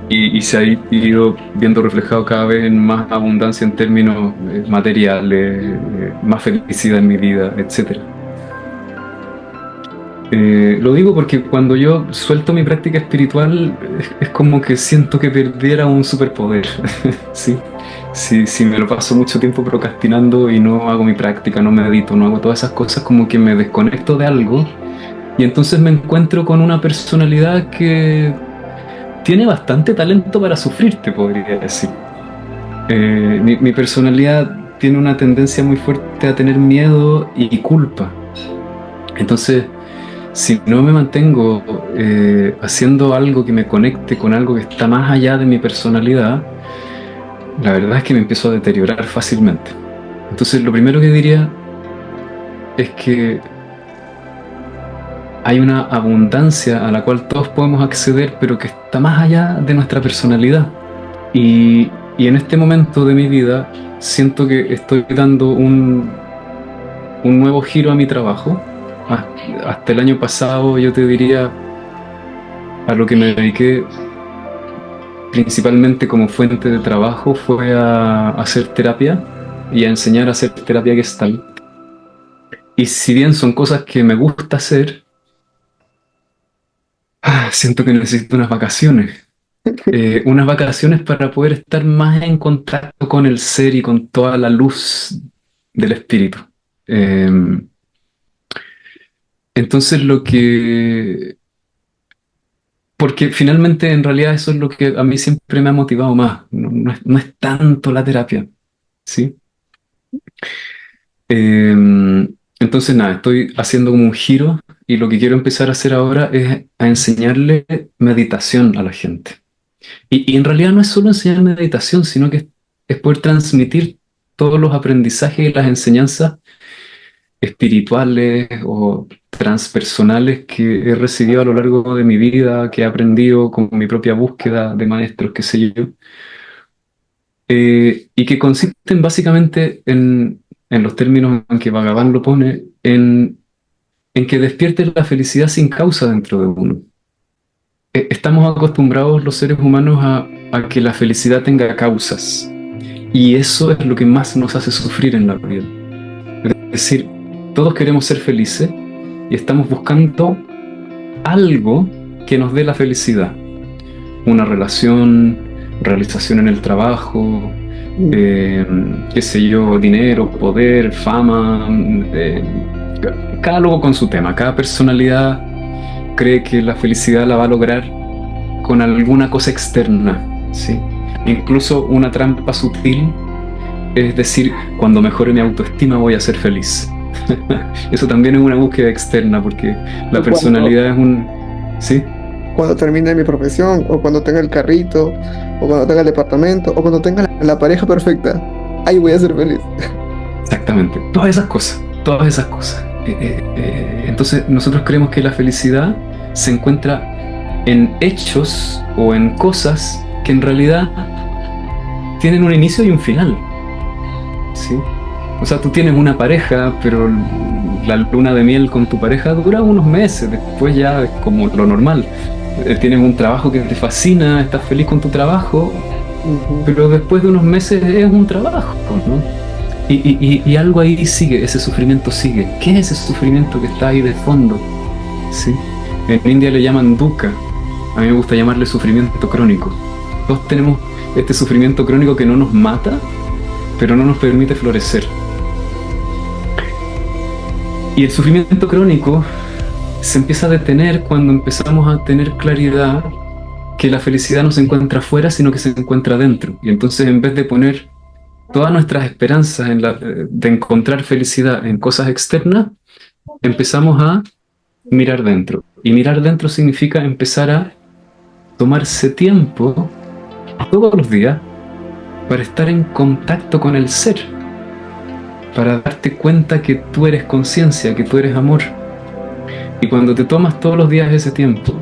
y se ha ido viendo reflejado cada vez en más abundancia en términos materiales, más felicidad en mi vida, etcétera. Lo digo porque cuando yo suelto mi práctica espiritual es como que siento que perdiera un superpoder, ¿sí? Si me lo paso mucho tiempo procrastinando y no hago mi práctica, no medito, no hago todas esas cosas, como que me desconecto de algo y entonces me encuentro con una personalidad que tiene bastante talento para sufrir, te podría decir. Mi personalidad tiene una tendencia muy fuerte a tener miedo y culpa. Entonces, si no me mantengo haciendo algo que me conecte con algo que está más allá de mi personalidad, la verdad es que me empiezo a deteriorar fácilmente. Entonces, lo primero que diría es que hay una abundancia a la cual todos podemos acceder, pero que está más allá de nuestra personalidad. Y en este momento de mi vida siento que estoy dando un nuevo giro a mi trabajo. Hasta el año pasado yo te diría a lo que me dediqué principalmente como fuente de trabajo fue a hacer terapia y a enseñar a hacer terapia Gestalt. Y si bien son cosas que me gusta hacer, siento que necesito unas vacaciones para poder estar más en contacto con el ser y con toda la luz del espíritu. Eh, entonces porque finalmente en realidad eso es lo que a mí siempre me ha motivado más, no es tanto la terapia, ¿sí? Eh, entonces nada, estoy haciendo como un giro y lo que quiero empezar a hacer ahora es a enseñarle meditación a la gente. Y en realidad no es solo enseñar meditación, sino que es poder transmitir todos los aprendizajes y las enseñanzas espirituales o transpersonales que he recibido a lo largo de mi vida, que he aprendido con mi propia búsqueda de maestros, qué sé yo, y que consisten básicamente en los términos en que Bhagavan lo pone, en que despierte la felicidad sin causa dentro de uno. Estamos acostumbrados los seres humanos a que la felicidad tenga causas, y eso es lo que más nos hace sufrir en la vida. Es decir, todos queremos ser felices y estamos buscando algo que nos dé la felicidad. Una relación, realización en el trabajo, qué sé yo, dinero, poder, fama, cada loco con su tema. Cada personalidad cree que la felicidad la va a lograr con alguna cosa externa, ¿sí? Incluso una trampa sutil es decir, cuando mejore mi autoestima voy a ser feliz. Eso también es una búsqueda externa porque la Cuando, personalidad es un... ¿Sí? cuando termine mi profesión, o cuando tenga el carrito, o cuando tenga el departamento, o cuando tenga la pareja perfecta, ahí voy a ser feliz. Exactamente. Todas esas cosas. Todas esas cosas. Entonces nosotros creemos que la felicidad se encuentra en hechos o en cosas que en realidad tienen un inicio y un final. ¿Sí? O sea, tú tienes una pareja, pero la luna de miel con tu pareja dura unos meses, después ya es como lo normal. Tienes un trabajo que te fascina, estás feliz con tu trabajo, Ujú. pero después de unos meses es un trabajo, ¿no? Y algo ahí sigue, ese sufrimiento sigue. ¿Qué es ese sufrimiento que está ahí de fondo? ¿Sí? En India le llaman dukkha, a mí me gusta llamarle sufrimiento crónico. Todos tenemos este sufrimiento crónico que no nos mata, pero no nos permite florecer. Y el sufrimiento crónico se empieza a detener cuando empezamos a tener claridad que la felicidad no se encuentra afuera, sino que se encuentra dentro. Y entonces en vez de poner todas nuestras esperanzas de encontrar felicidad en cosas externas, empezamos a mirar dentro. Y mirar dentro significa empezar a tomarse tiempo todos los días para estar en contacto con el ser, para darte cuenta que tú eres conciencia, que tú eres amor. Y cuando te tomas todos los días ese tiempo,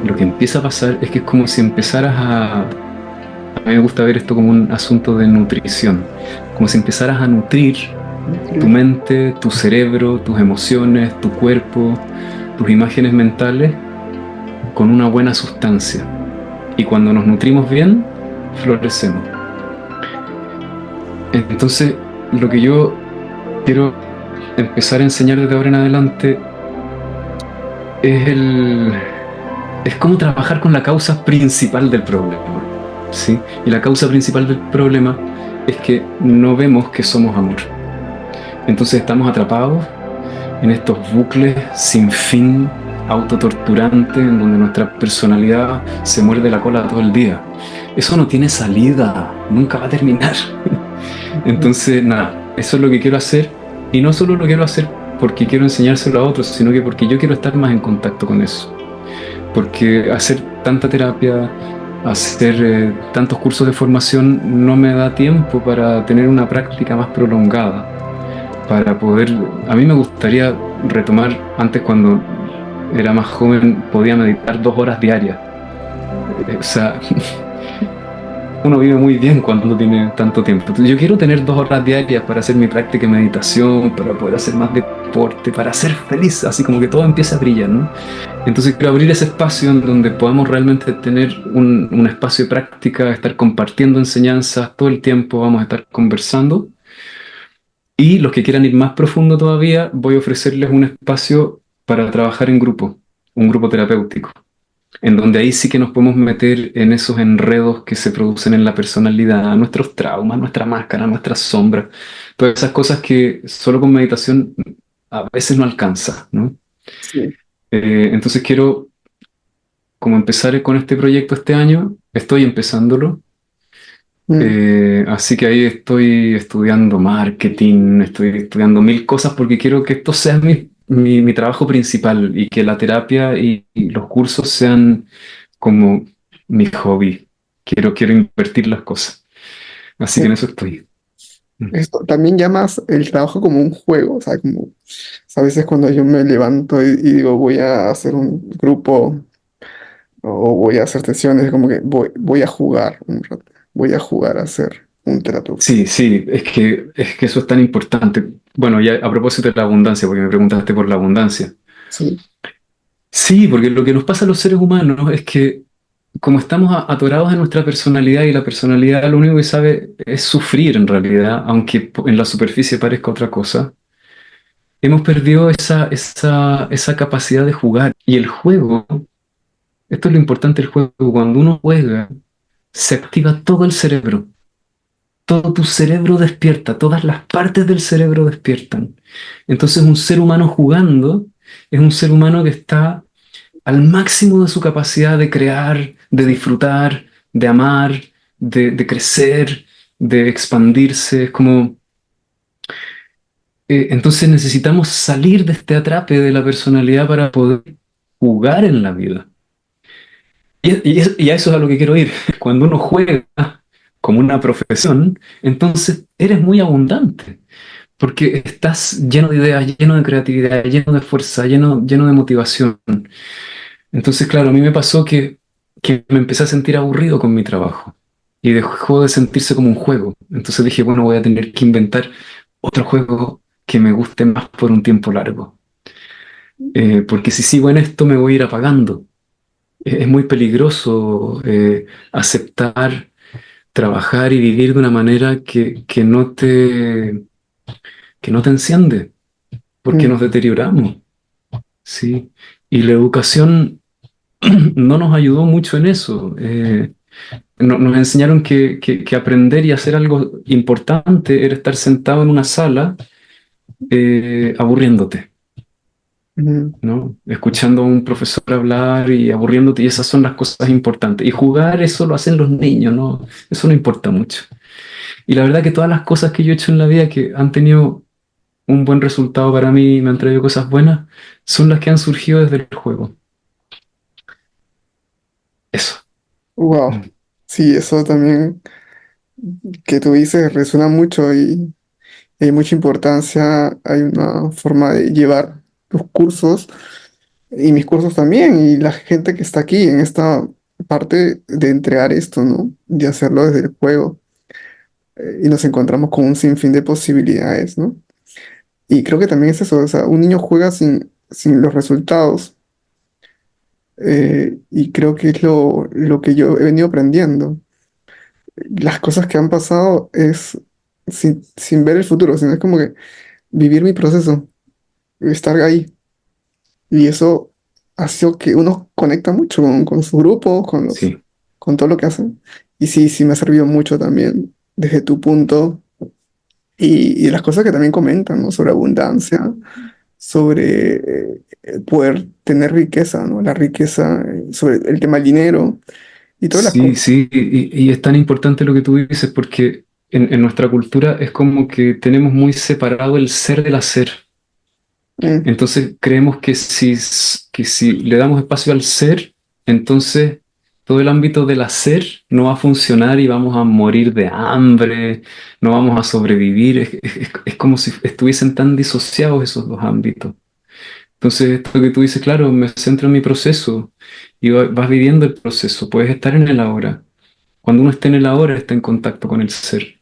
lo que empieza a pasar es que es como si empezaras a mí me gusta ver esto como un asunto de nutrición, como si empezaras a nutrir tu mente, tu cerebro, tus emociones, tu cuerpo, tus imágenes mentales con una buena sustancia. y cuando nos nutrimos bien, florecemos. Entonces, lo que yo quiero empezar a enseñar desde ahora en adelante es es cómo trabajar con la causa principal del problema, ¿sí? Y la causa principal del problema es que no vemos que somos amor. Entonces estamos atrapados en estos bucles sin fin, autotorturantes, en donde nuestra personalidad se muerde la cola todo el día. Eso no tiene salida, nunca va a terminar. Entonces, nada, eso es lo que quiero hacer. Y no solo lo quiero hacer porque quiero enseñárselo a otros, sino que porque yo quiero estar más en contacto con eso. Porque hacer tanta terapia, hacer tantos cursos de formación no me da tiempo para tener una práctica más prolongada. Para poder, a mí me gustaría retomar, antes cuando era más joven podía meditar 2 horas diarias. O sea, uno vive muy bien cuando tiene tanto tiempo. Entonces, yo quiero tener 2 horas diarias para hacer mi práctica de meditación, para poder hacer más deporte, para ser feliz, así como que todo empieza a brillar, ¿no? Entonces quiero abrir ese espacio en donde podamos realmente tener un espacio de práctica, estar compartiendo enseñanzas todo el tiempo, vamos a estar conversando. Y los que quieran ir más profundo todavía, voy a ofrecerles un espacio para trabajar en grupo, un grupo terapéutico, en donde ahí sí que nos podemos meter en esos enredos que se producen en la personalidad, nuestros traumas, nuestra máscara, nuestras sombras, todas esas cosas que solo con meditación a veces no alcanza, ¿no? Sí. Entonces quiero como empezar con este proyecto este año, estoy empezándolo. Mm, Así que ahí estoy estudiando marketing, estoy estudiando mil cosas porque quiero que esto sea mi trabajo principal y que la terapia y los cursos sean como mi hobby. Quiero invertir las cosas. Así que sí. en eso estoy. Mm. Esto también llamas el trabajo como un juego, o sea, como a veces cuando yo me levanto y digo voy a hacer un grupo o voy a hacer sesiones, como que voy a jugar un rato, voy a jugar a ser un terapeuta. Sí, sí, es que eso es tan importante. Bueno, ya a propósito de la abundancia, porque me preguntaste por la abundancia. Sí. Sí, porque lo que nos pasa a los seres humanos es que como estamos atorados en nuestra personalidad y la personalidad lo único que sabe es sufrir en realidad, aunque en la superficie parezca otra cosa, hemos perdido esa capacidad de jugar. Y el juego, esto es lo importante del juego, cuando uno juega, se activa todo el cerebro, todo tu cerebro despierta, todas las partes del cerebro despiertan. Entonces un ser humano jugando es un ser humano que está al máximo de su capacidad de crear, de disfrutar, de amar, de crecer, de expandirse. Es como, entonces necesitamos salir de este atrape de la personalidad para poder jugar en la vida. Y a eso es a lo que quiero ir. Cuando uno juega como una profesión, entonces eres muy abundante, porque estás lleno de ideas, lleno de creatividad, lleno de fuerza, lleno de motivación. Entonces, claro, a mí me pasó que me empecé a sentir aburrido con mi trabajo y dejó de sentirse como un juego. Entonces dije, bueno, voy a tener que inventar otro juego que me guste más por un tiempo largo. Porque si sigo en esto me voy a ir apagando. Es muy peligroso aceptar, trabajar y vivir de una manera que no te enciende, porque Mm, nos deterioramos, ¿sí? Y la educación no nos ayudó mucho en eso. Nos enseñaron que aprender y hacer algo importante era estar sentado en una sala aburriéndote, mm, ¿no? Escuchando a un profesor hablar y aburriéndote, y esas son las cosas importantes. Y jugar, eso lo hacen los niños, ¿no? Eso no importa mucho. Y la verdad que todas las cosas que yo he hecho en la vida que han tenido un buen resultado para mí y me han traído cosas buenas, son las que han surgido desde el juego. Eso. wow. Mm. Sí, eso también que tú dices resuena mucho y hay mucha importancia, hay una forma de llevar tus cursos y mis cursos también y la gente que está aquí en esta parte de entregar esto, ¿no? De hacerlo desde el juego y nos encontramos con un sinfín de posibilidades, ¿no? Y creo que también es eso, o sea, un niño juega sin los resultados y creo que es lo que yo he venido aprendiendo. Las cosas que han pasado es sin ver el futuro, sino es como que vivir mi proceso, estar ahí. Y eso ha sido que uno conecta mucho con su grupo, Sí, con todo lo que hacen. Y sí, sí me ha servido mucho también desde tu punto y las cosas que también comentan, ¿no? Sobre abundancia, sobre poder tener riqueza, ¿no? La riqueza, sobre el tema del dinero y todas las sí, cosas. sí, y es tan importante lo que tú dices porque en nuestra cultura es como que tenemos muy separado el ser del hacer. Mm, Entonces creemos que si le damos espacio al ser, entonces todo el ámbito del hacer no va a funcionar y vamos a morir de hambre, no vamos a sobrevivir. Es como si estuviesen tan disociados esos dos ámbitos. Entonces esto que tú dices, claro, me centro en mi proceso y vas viviendo el proceso, puedes estar en el ahora. Cuando uno está en el ahora, está en contacto con el ser.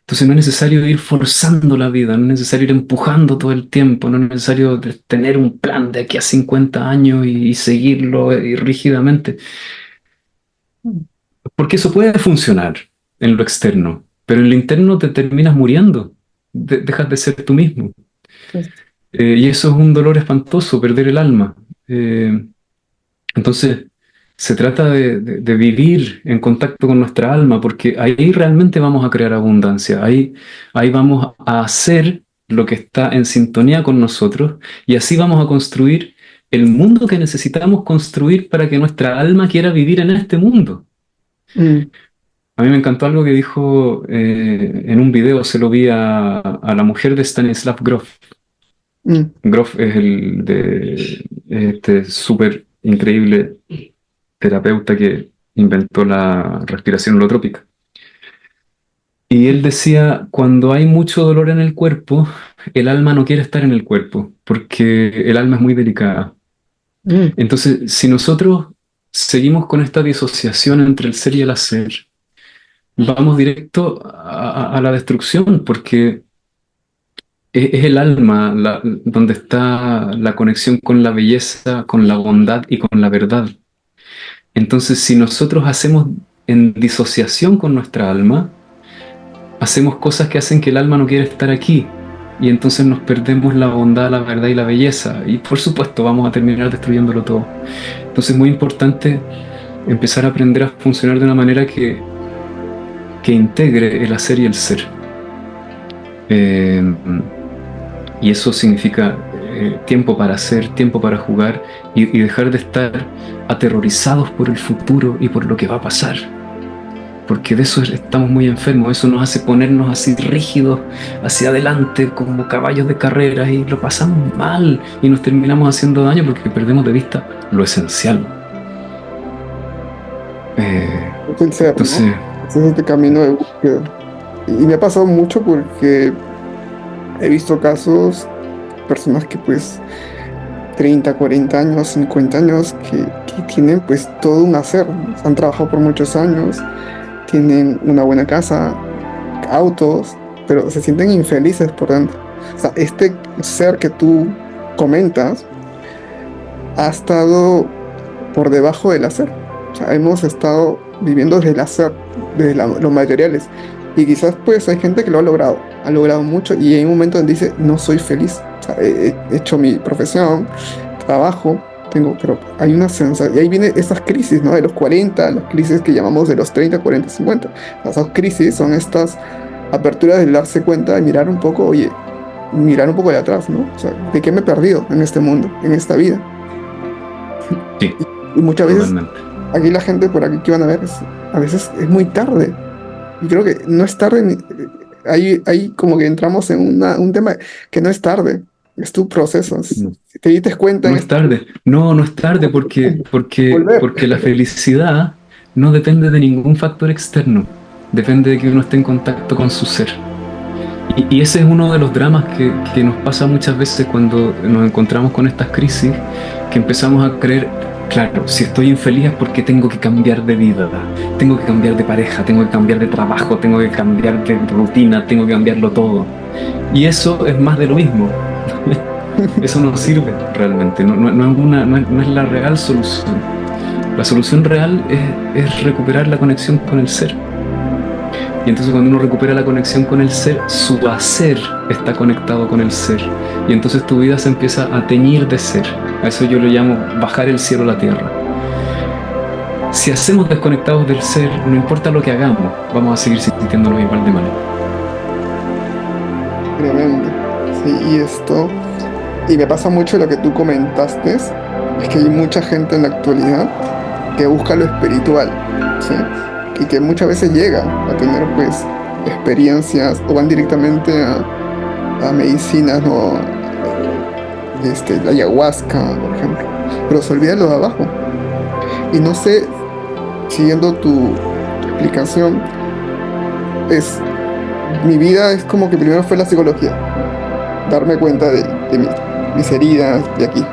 Entonces no es necesario ir forzando la vida, no es necesario ir empujando todo el tiempo, no es necesario tener un plan de aquí a 50 años y seguirlo rígidamente, porque eso puede funcionar en lo externo, pero en lo interno te terminas muriendo, dejas de ser tú mismo. pues, Y eso es un dolor espantoso, perder el alma. Eh, entonces, se trata de vivir en contacto con nuestra alma, porque ahí realmente vamos a crear abundancia, ahí vamos a hacer lo que está en sintonía con nosotros y así vamos a construir el mundo que necesitamos construir para que nuestra alma quiera vivir en este mundo. mm, A mí me encantó algo que dijo en un video, se lo vi a la mujer de Stanislav Grof. mm, Grof es el de este súper increíble terapeuta que inventó la respiración holotrópica. Y él decía, cuando hay mucho dolor en el cuerpo, el alma no quiere estar en el cuerpo, porque el alma es muy delicada. mm, Entonces, si nosotros seguimos con esta disociación entre el ser y el hacer, vamos directo a la destrucción, porque es el alma donde está la conexión con la belleza, con la bondad y con la verdad. Entonces, si nosotros hacemos en disociación con nuestra alma, hacemos cosas que hacen que el alma no quiera estar aquí. Y entonces nos perdemos la bondad, la verdad y la belleza. Y por supuesto vamos a terminar destruyéndolo todo. Entonces es muy importante empezar a aprender a funcionar de una manera que integre el hacer y el ser. Eh, y eso significa tiempo para hacer, tiempo para jugar y dejar de estar aterrorizados por el futuro y por lo que va a pasar. Porque de eso estamos muy enfermos, eso nos hace ponernos así rígidos hacia adelante como caballos de carrera y lo pasamos mal y nos terminamos haciendo daño porque perdemos de vista lo esencial. Eh, es el ser, ¿no? entonces, Ese es este camino de búsqueda. Y me ha pasado mucho porque he visto casos, personas que pues 30 40 años, 50 años, que tienen pues todo un hacer, ¿no? Han trabajado por muchos años, tienen una buena casa, autos, pero se sienten infelices por dentro. O sea, este ser que tú comentas ha estado por debajo del hacer. O sea, hemos estado viviendo desde el hacer, desde los materiales. Y quizás pues hay gente que lo ha logrado mucho y hay un momento donde dice, no soy feliz. O sea, he hecho mi profesión, trabajo, pero hay una sensación, y ahí viene esas crisis, ¿no? De los 40 las crisis que llamamos de los 30 40 50. Esas crisis son estas aperturas de darse cuenta, de mirar un poco, oye, mirar un poco de atrás, ¿no? O sea, ¿de qué me he perdido en este mundo, en esta vida? sí, Y muchas veces totalmente. aquí la gente por aquí que van a ver, a veces es muy tarde. Y creo que no es tarde, ahí como que entramos en un tema que no es tarde, es tu proceso. No, Si te diste cuenta no en es este tarde, no es tarde volver. porque la felicidad no depende de ningún factor externo, depende de que uno esté en contacto con su ser. Y ese es uno de los dramas que nos pasa muchas veces cuando nos encontramos con estas crisis, que empezamos a creer, claro, si estoy infeliz es porque tengo que cambiar de vida, tengo que cambiar de pareja, tengo que cambiar de trabajo, tengo que cambiar de rutina, tengo que cambiarlo todo. Y eso es más de lo mismo. Eso no sirve realmente, no es la real solución. La solución real es recuperar la conexión con el ser. Y entonces cuando uno recupera la conexión con el ser, su hacer está conectado con el ser. Y entonces tu vida se empieza a teñir de ser. A eso yo lo llamo bajar el cielo a la tierra. Si hacemos desconectados del ser, no importa lo que hagamos, vamos a seguir sintiéndonos igual de mal. Tremendo. Sí, y me pasa mucho lo que tú comentaste, es que hay mucha gente en la actualidad que busca lo espiritual, ¿sí? Y que muchas veces llega a tener pues experiencias o van directamente a medicinas o la ayahuasca, por ejemplo, pero se olvida lo de abajo. Y no sé, siguiendo tu explicación, es mi vida es como que primero fue la psicología, darme cuenta de mis heridas de aquí.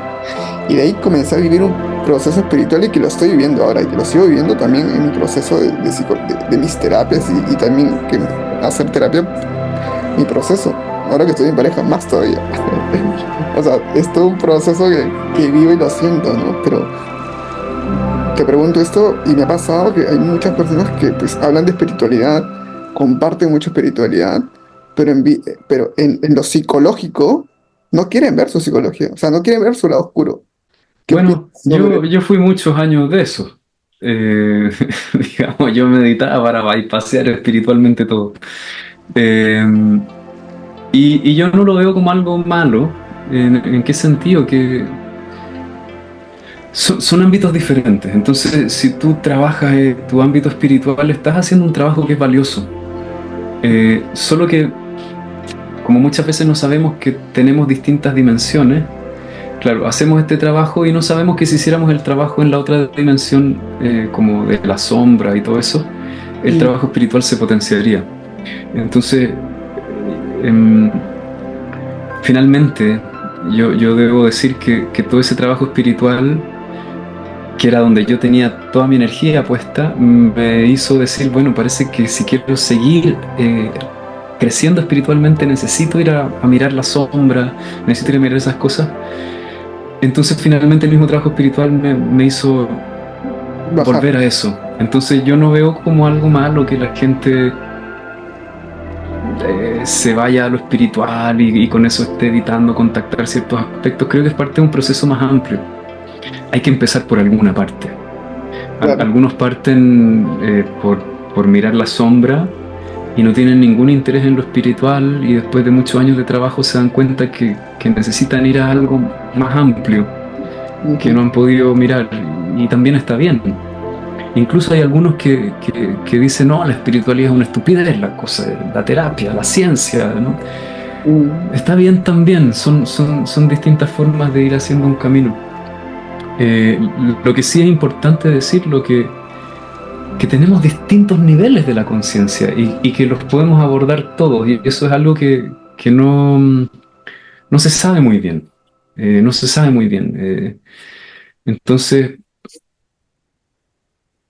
Y de ahí comencé a vivir un proceso espiritual y que lo estoy viviendo ahora y que lo sigo viviendo también en mi proceso de mis terapias y también que hacer terapia, mi proceso. Ahora que estoy en pareja, más todavía. O sea, es todo un proceso que vivo y lo siento, ¿no? Pero te pregunto esto y me ha pasado que hay muchas personas que pues hablan de espiritualidad, comparten mucha espiritualidad, pero en lo psicológico no quieren ver su psicología, o sea, no quieren ver su lado oscuro. ¿Qué opinas Bueno, sobre? yo fui muchos años de eso. Eh, digamos, yo meditaba para bypassear espiritualmente todo. Eh, y yo no lo veo como algo malo. ¿En qué sentido? Que son ámbitos diferentes. Entonces, si tú trabajas en tu ámbito espiritual, estás haciendo un trabajo que es valioso. Solo que, como muchas veces no sabemos que tenemos distintas dimensiones, claro, hacemos este trabajo y no sabemos que si hiciéramos el trabajo en la otra dimensión, como de la sombra y todo eso, el Mm, trabajo espiritual se potenciaría. Entonces, em, finalmente, yo debo decir que todo ese trabajo espiritual, que era donde yo tenía toda mi energía puesta, me hizo decir, bueno, parece que si quiero seguir creciendo espiritualmente, necesito ir a mirar la sombra, necesito ir a mirar esas cosas. Entonces finalmente el mismo trabajo espiritual me hizo bajar. volver a eso. Entonces yo no veo como algo malo que la gente se vaya a lo espiritual y con eso esté evitando contactar ciertos aspectos. Creo que es parte de un proceso más amplio. Hay que empezar por alguna parte. Claro. Algunos parten por mirar la sombra y no tienen ningún interés en lo espiritual y después de muchos años de trabajo se dan cuenta que necesitan ir a algo más amplio que Ujú. no han podido mirar y también está bien. Incluso hay algunos que dicen, no, la espiritualidad es una estupidez, la cosa, la terapia, la ciencia, ¿no? Mm, Está bien también, son distintas formas de ir haciendo un camino. Eh, lo que sí es importante decirlo que tenemos distintos niveles de la conciencia y que los podemos abordar todos y eso es algo que no se sabe muy bien. No se sabe muy bien. Entonces,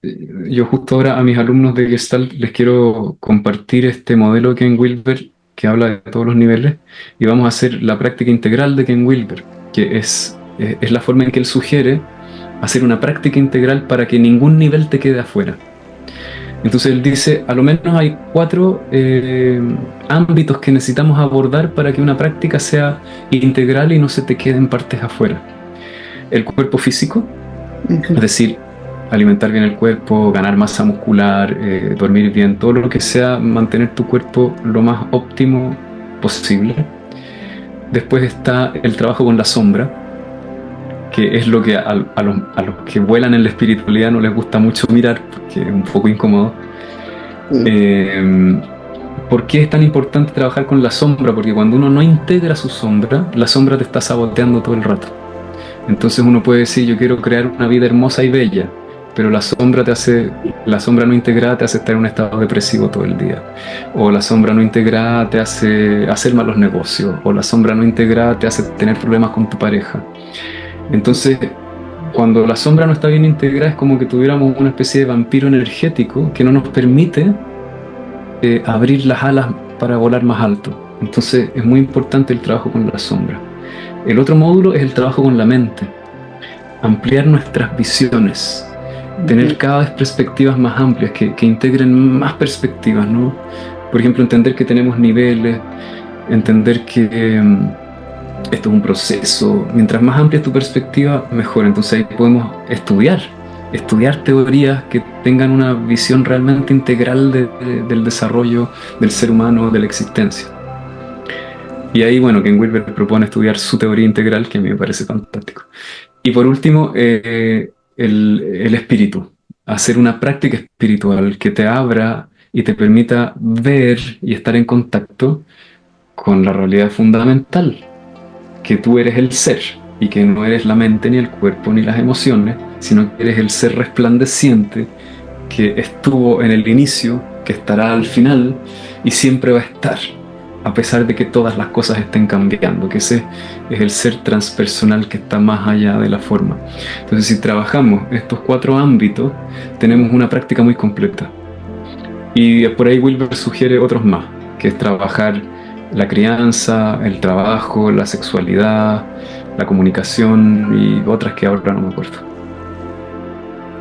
yo justo ahora a mis alumnos de Gestalt les quiero compartir este modelo de Ken Wilber que habla de todos los niveles y vamos a hacer la práctica integral de Ken Wilber, que es la forma en que él sugiere hacer una práctica integral para que ningún nivel te quede afuera. Entonces él dice, a lo menos hay 4 ámbitos que necesitamos abordar para que una práctica sea integral y no se te queden partes afuera. El cuerpo físico, es ujú. decir, alimentar bien el cuerpo, ganar masa muscular, dormir bien, todo lo que sea mantener tu cuerpo lo más óptimo posible. Después está el trabajo con la sombra, que es lo que a los que vuelan en la espiritualidad no les gusta mucho mirar, porque es un poco incómodo. Sí, Eh, ¿Por qué es tan importante trabajar con la sombra? Porque cuando uno no integra su sombra, la sombra te está saboteando todo el rato. Entonces uno puede decir, yo quiero crear una vida hermosa y bella, pero la sombra no integrada te hace estar en un estado depresivo todo el día. O la sombra no integrada te hace hacer malos negocios. O la sombra no integrada te hace tener problemas con tu pareja. Entonces, cuando la sombra no está bien integrada, es como que tuviéramos una especie de vampiro energético que no nos permite abrir las alas para volar más alto. Entonces, es muy importante el trabajo con la sombra. El otro módulo es el trabajo con la mente, ampliar nuestras visiones, tener cada vez perspectivas más amplias, que integren más perspectivas, ¿no? Por ejemplo, entender que tenemos niveles, entender que esto es un proceso. Mientras más amplia es tu perspectiva, mejor. Entonces ahí podemos estudiar teorías que tengan una visión realmente integral del desarrollo del ser humano, de la existencia. Y ahí, bueno, Ken Wilber propone estudiar su teoría integral, que a mí me parece fantástico. Y por último, el espíritu. Hacer una práctica espiritual que te abra y te permita ver y estar en contacto con la realidad fundamental, que tú eres el ser y que no eres la mente ni el cuerpo ni las emociones, sino que eres el ser resplandeciente que estuvo en el inicio, que estará al final y siempre va a estar, a pesar de que todas las cosas estén cambiando, que ese es el ser transpersonal que está más allá de la forma. Entonces, si trabajamos estos 4 ámbitos, tenemos una práctica muy completa. Y por ahí Wilber sugiere otros más, que es trabajar la crianza, el trabajo, la sexualidad, la comunicación y otras que ahora no me acuerdo.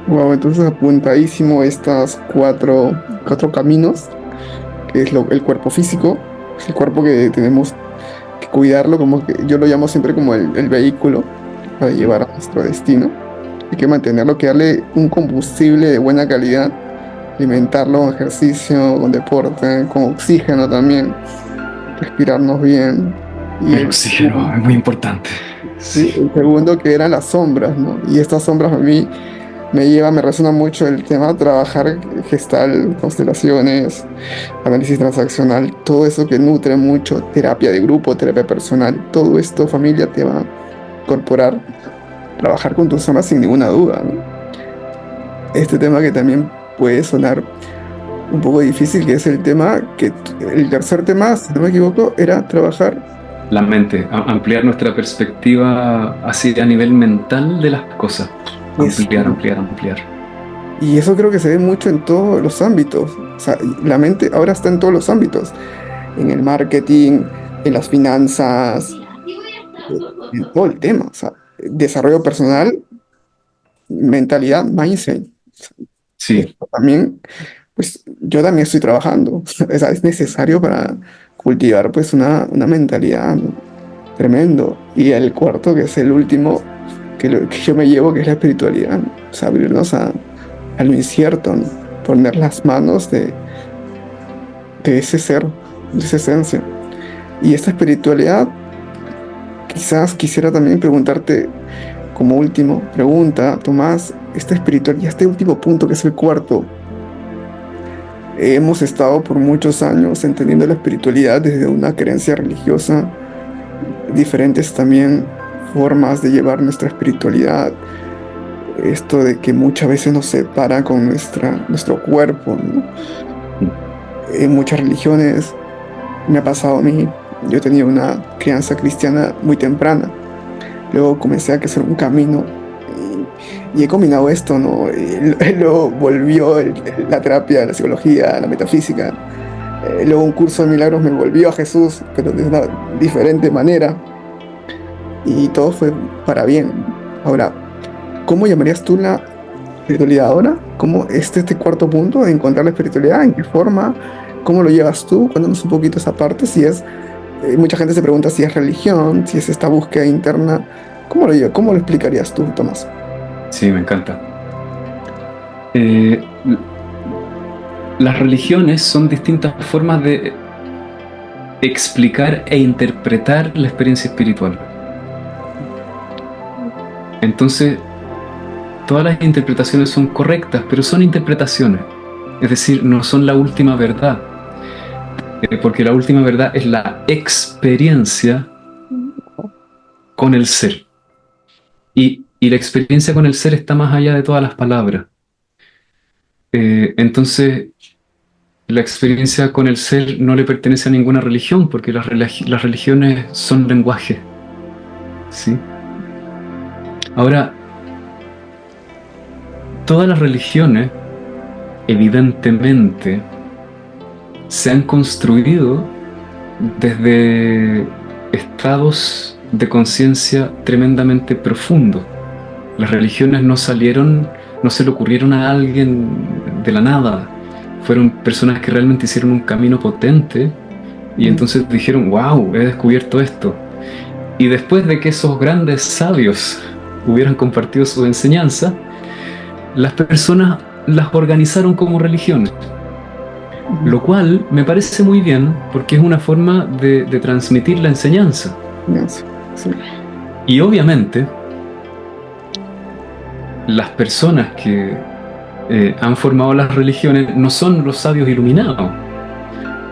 Wow, entonces apuntadísimo estas cuatro caminos, que es el cuerpo físico, es el cuerpo que tenemos que cuidarlo, como que yo lo llamo siempre como el vehículo para llevar a nuestro destino. Hay que mantenerlo, que darle un combustible de buena calidad, alimentarlo con ejercicio, con deporte, con oxígeno también, respirarnos bien. Y El oxígeno es muy importante. sí, Sí. el segundo que eran las sombras, ¿no? Y estas sombras a mí me resuena mucho el tema de trabajar gestal, constelaciones, análisis transaccional, todo eso que nutre mucho, terapia de grupo, terapia personal, todo esto, familia, te va a incorporar, trabajar con tus sombras sin ninguna duda, ¿no? Este tema que también puede sonar un poco difícil, que es el tema que, el tercer tema, si no me equivoco, era trabajar. La mente, ampliar nuestra perspectiva así a nivel mental de las cosas. Eso. Ampliar, ampliar, ampliar. Y eso creo que se ve mucho en todos los ámbitos. O sea, la mente ahora está en todos los ámbitos. En el marketing, en las finanzas, en todo el tema. O sea, desarrollo personal, mentalidad, mindset. Sí, Esto también, pues yo también estoy trabajando. O sea, es necesario para cultivar pues una mentalidad, ¿no? Tremendo. Y el cuarto, que es el último, que yo me llevo, que es la espiritualidad, ¿no? O sea, abrirnos a lo incierto, ¿no? Poner las manos de ese ser, de esa esencia. Y esta espiritualidad, quizás quisiera también preguntarte como último pregunta, Tomás, esta espiritualidad, este último punto que es el cuarto, hemos estado por muchos años entendiendo la espiritualidad desde una creencia religiosa, diferentes también formas de llevar nuestra espiritualidad, esto de que muchas veces nos separa con nuestro cuerpo, ¿no? En muchas religiones me ha pasado a mí. Yo tenía una crianza cristiana muy temprana. Luego comencé a hacer un camino y he combinado esto, ¿no? Y luego volvió la terapia, la psicología, la metafísica. Luego un curso de milagros me volvió a Jesús, pero de una diferente manera. Y todo fue para bien. Ahora, ¿cómo llamarías tú la espiritualidad ahora? ¿Cómo este cuarto punto de encontrar la espiritualidad? ¿En qué forma? ¿Cómo lo llevas tú? Cuéntanos un poquito esa parte. Si es, mucha gente se pregunta si es religión, si es esta búsqueda interna. ¿Cómo lo llevas? ¿Cómo lo explicarías tú, Tomás? sí, me encanta. Eh, las religiones son distintas formas de explicar e interpretar la experiencia espiritual. Entonces, todas las interpretaciones son correctas, pero son interpretaciones. Es decir, no son la última verdad. Porque la última verdad es la experiencia con el ser. Y la experiencia con el ser está más allá de todas las palabras. Entonces, la experiencia con el ser no le pertenece a ninguna religión, porque las religiones son lenguaje. ¿Sí? Ahora, todas las religiones, evidentemente, se han construido desde estados de conciencia tremendamente profundo. Las religiones no salieron, no se le ocurrieron a alguien de la nada. Fueron personas que realmente hicieron un camino potente y entonces dijeron, wow, he descubierto esto. Y después de que esos grandes sabios hubieran compartido su enseñanza, las personas las organizaron como religiones. Lo cual me parece muy bien porque es una forma de transmitir la enseñanza. Sí. Y obviamente, las personas que han formado las religiones no son los sabios iluminados,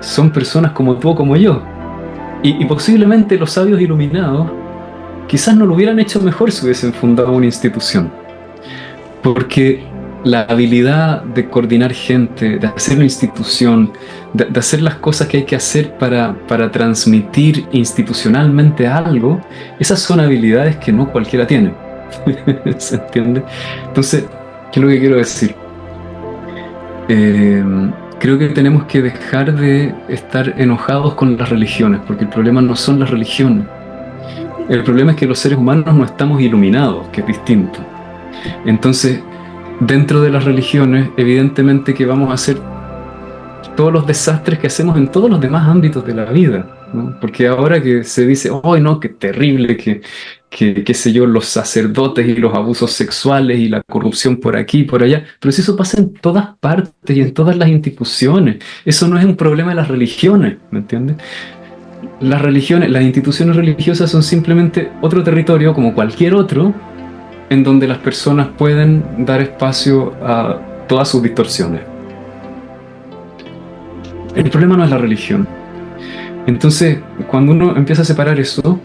son personas como tú o como yo. Y posiblemente los sabios iluminados quizás no lo hubieran hecho mejor si hubiesen fundado una institución. Porque la habilidad de coordinar gente, de hacer una institución, de hacer las cosas que hay que hacer para transmitir institucionalmente algo, esas son habilidades que no cualquiera tiene. ¿Se entiende? Entonces, ¿qué es lo que quiero decir? Creo que tenemos que dejar de estar enojados con las religiones, porque el problema no son las religiones. El problema es que los seres humanos no estamos iluminados, que es distinto. Entonces, dentro de las religiones, evidentemente que vamos a hacer todos los desastres que hacemos en todos los demás ámbitos de la vida, ¿no? Porque ahora que se dice, ¡ay, no, qué terrible, qué sé yo, los sacerdotes y los abusos sexuales y la corrupción por aquí y por allá! Pero si eso pasa en todas partes y en todas las instituciones, eso no es un problema de las religiones, ¿me entiendes? Las religiones, las instituciones religiosas son simplemente otro territorio como cualquier otro, en donde las personas pueden dar espacio a todas sus distorsiones. El problema no es la religión. Entonces, cuando uno empieza a separar eso,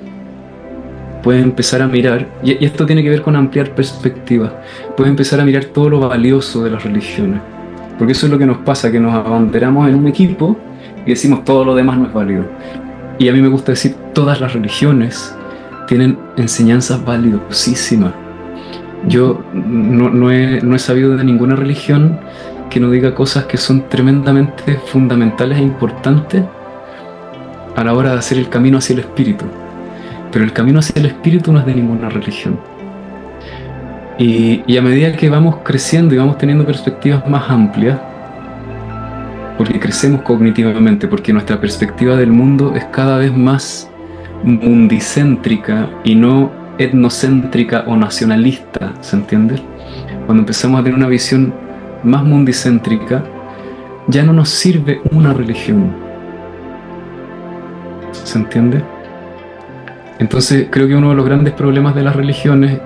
puede empezar a mirar, y esto tiene que ver con ampliar perspectivas, puede empezar a mirar todo lo valioso de las religiones. Porque eso es lo que nos pasa, que nos abanderamos en un equipo y decimos todo lo demás no es válido. Y a mí me gusta decir, todas las religiones tienen enseñanzas valiosísimas. Yo no he sabido de ninguna religión que no diga cosas que son tremendamente fundamentales e importantes a la hora de hacer el camino hacia el espíritu. Pero el camino hacia el espíritu no es de ninguna religión. Y a medida que vamos creciendo y vamos teniendo perspectivas más amplias, porque crecemos cognitivamente, porque nuestra perspectiva del mundo es cada vez más mundicéntrica y no etnocéntrica o nacionalista, ¿se entiende? Cuando empezamos a tener una visión más mundicéntrica, ya no nos sirve una religión, ¿se entiende? Entonces creo que uno de los grandes problemas de las religiones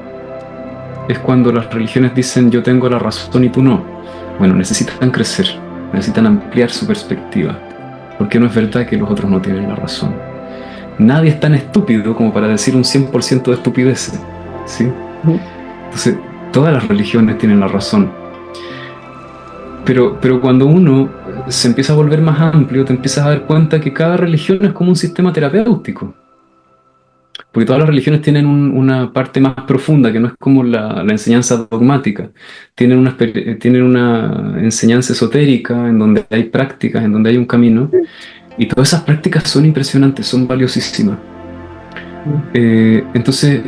es cuando las religiones dicen yo tengo la razón y tú no. Bueno, necesitan crecer, necesitan ampliar su perspectiva, porque no es verdad que los otros no tienen la razón. Nadie es tan estúpido como para decir un 100% de estupideces, ¿sí? Entonces, todas las religiones tienen la razón. Pero cuando uno se empieza a volver más amplio, te empiezas a dar cuenta que cada religión es como un sistema terapéutico. Porque todas las religiones tienen una parte más profunda, que no es como la enseñanza dogmática. Tienen una enseñanza esotérica, en donde hay prácticas, en donde hay un camino. Y todas esas prácticas son impresionantes, son valiosísimas. Entonces,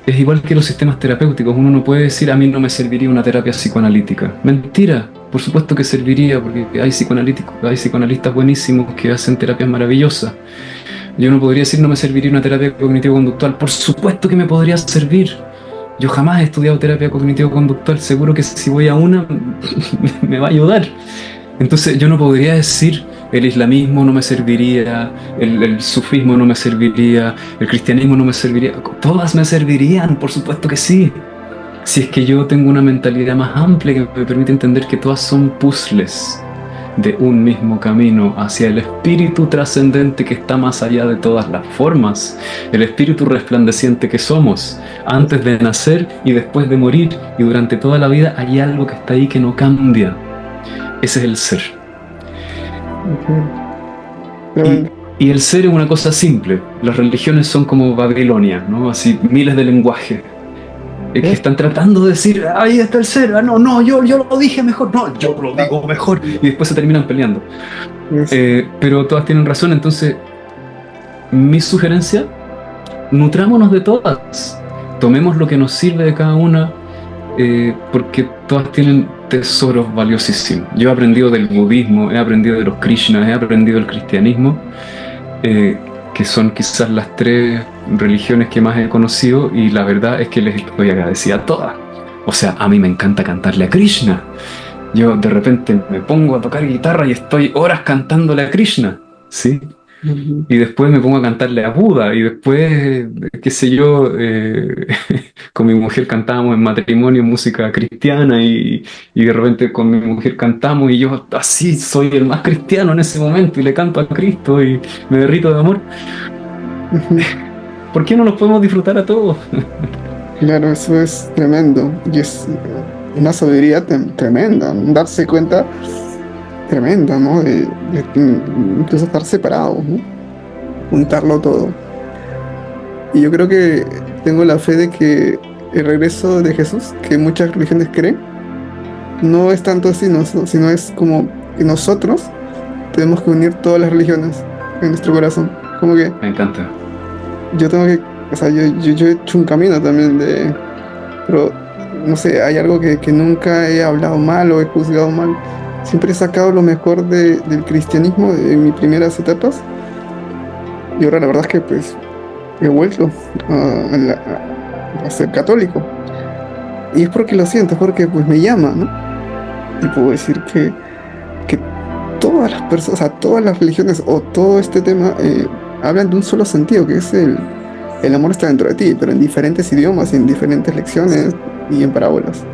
es igual que los sistemas terapéuticos. Uno no puede decir, a mí no me serviría una terapia psicoanalítica. Mentira, por supuesto que serviría, porque hay psicoanalistas buenísimos que hacen terapias maravillosas. Yo no podría decir, no me serviría una terapia cognitivo-conductual. Por supuesto que me podría servir. Yo jamás he estudiado terapia cognitivo-conductual. Seguro que si voy a una, me va a ayudar. Entonces yo no podría decir, el islamismo no me serviría, el sufismo no me serviría, el cristianismo no me serviría. Todas me servirían, por supuesto que sí. Si es que yo tengo una mentalidad más amplia que me permite entender que todas son puzzles de un mismo camino hacia el espíritu trascendente que está más allá de todas las formas, el espíritu resplandeciente que somos, antes de nacer y después de morir, y durante toda la vida hay algo que está ahí que no cambia. Ese es el ser. Y el ser es una cosa simple. Las religiones son como Babilonia, ¿no? Así miles de lenguajes que están tratando de decir, ahí está el ser, no, yo lo dije mejor, no, yo lo digo mejor, y después se terminan peleando. Pero todas tienen razón. Entonces mi sugerencia nutrámonos de todas, tomemos lo que nos sirve de cada una, porque todas tienen tesoros valiosísimos. Yo he aprendido del budismo, he aprendido de los Krishnas, he aprendido del cristianismo, eh, que son quizás las tres religiones que más he conocido, y la verdad es que les estoy agradecida a todas. O sea, a mí me encanta cantarle a Krishna. Yo de repente me pongo a tocar guitarra y estoy horas cantándole a Krishna, ¿sí? Ujú. Y después me pongo a cantarle a Buda, y después, qué sé yo, con mi mujer cantábamos en matrimonio música cristiana, y de repente con mi mujer cantamos y yo así soy el más cristiano en ese momento y le canto a Cristo y me derrito de amor. Ujú. ¿Por qué no los podemos disfrutar a todos? Claro, eso es tremendo y es una sabiduría tremenda, ¿no? Darse cuenta tremenda, ¿no? Incluso estar separados, ¿no? Juntarlo todo. Y yo creo que tengo la fe de que el regreso de Jesús, que muchas religiones creen, no es tanto así, ¿no? Sino es como que nosotros tenemos que unir todas las religiones en nuestro corazón. Como que Me encanta. yo tengo que, o sea, yo he hecho un camino también pero no sé, hay algo que nunca he hablado mal o he juzgado mal. Siempre he sacado lo mejor del cristianismo en mis primeras etapas y ahora la verdad es que pues he vuelto a ser católico. Y es porque lo siento, es porque pues me llama, ¿no? Y puedo decir que todas las personas, o sea, todas las religiones o todo este tema hablan de un solo sentido, que es el amor está dentro de ti, pero en diferentes idiomas, en diferentes lecciones y en parábolas.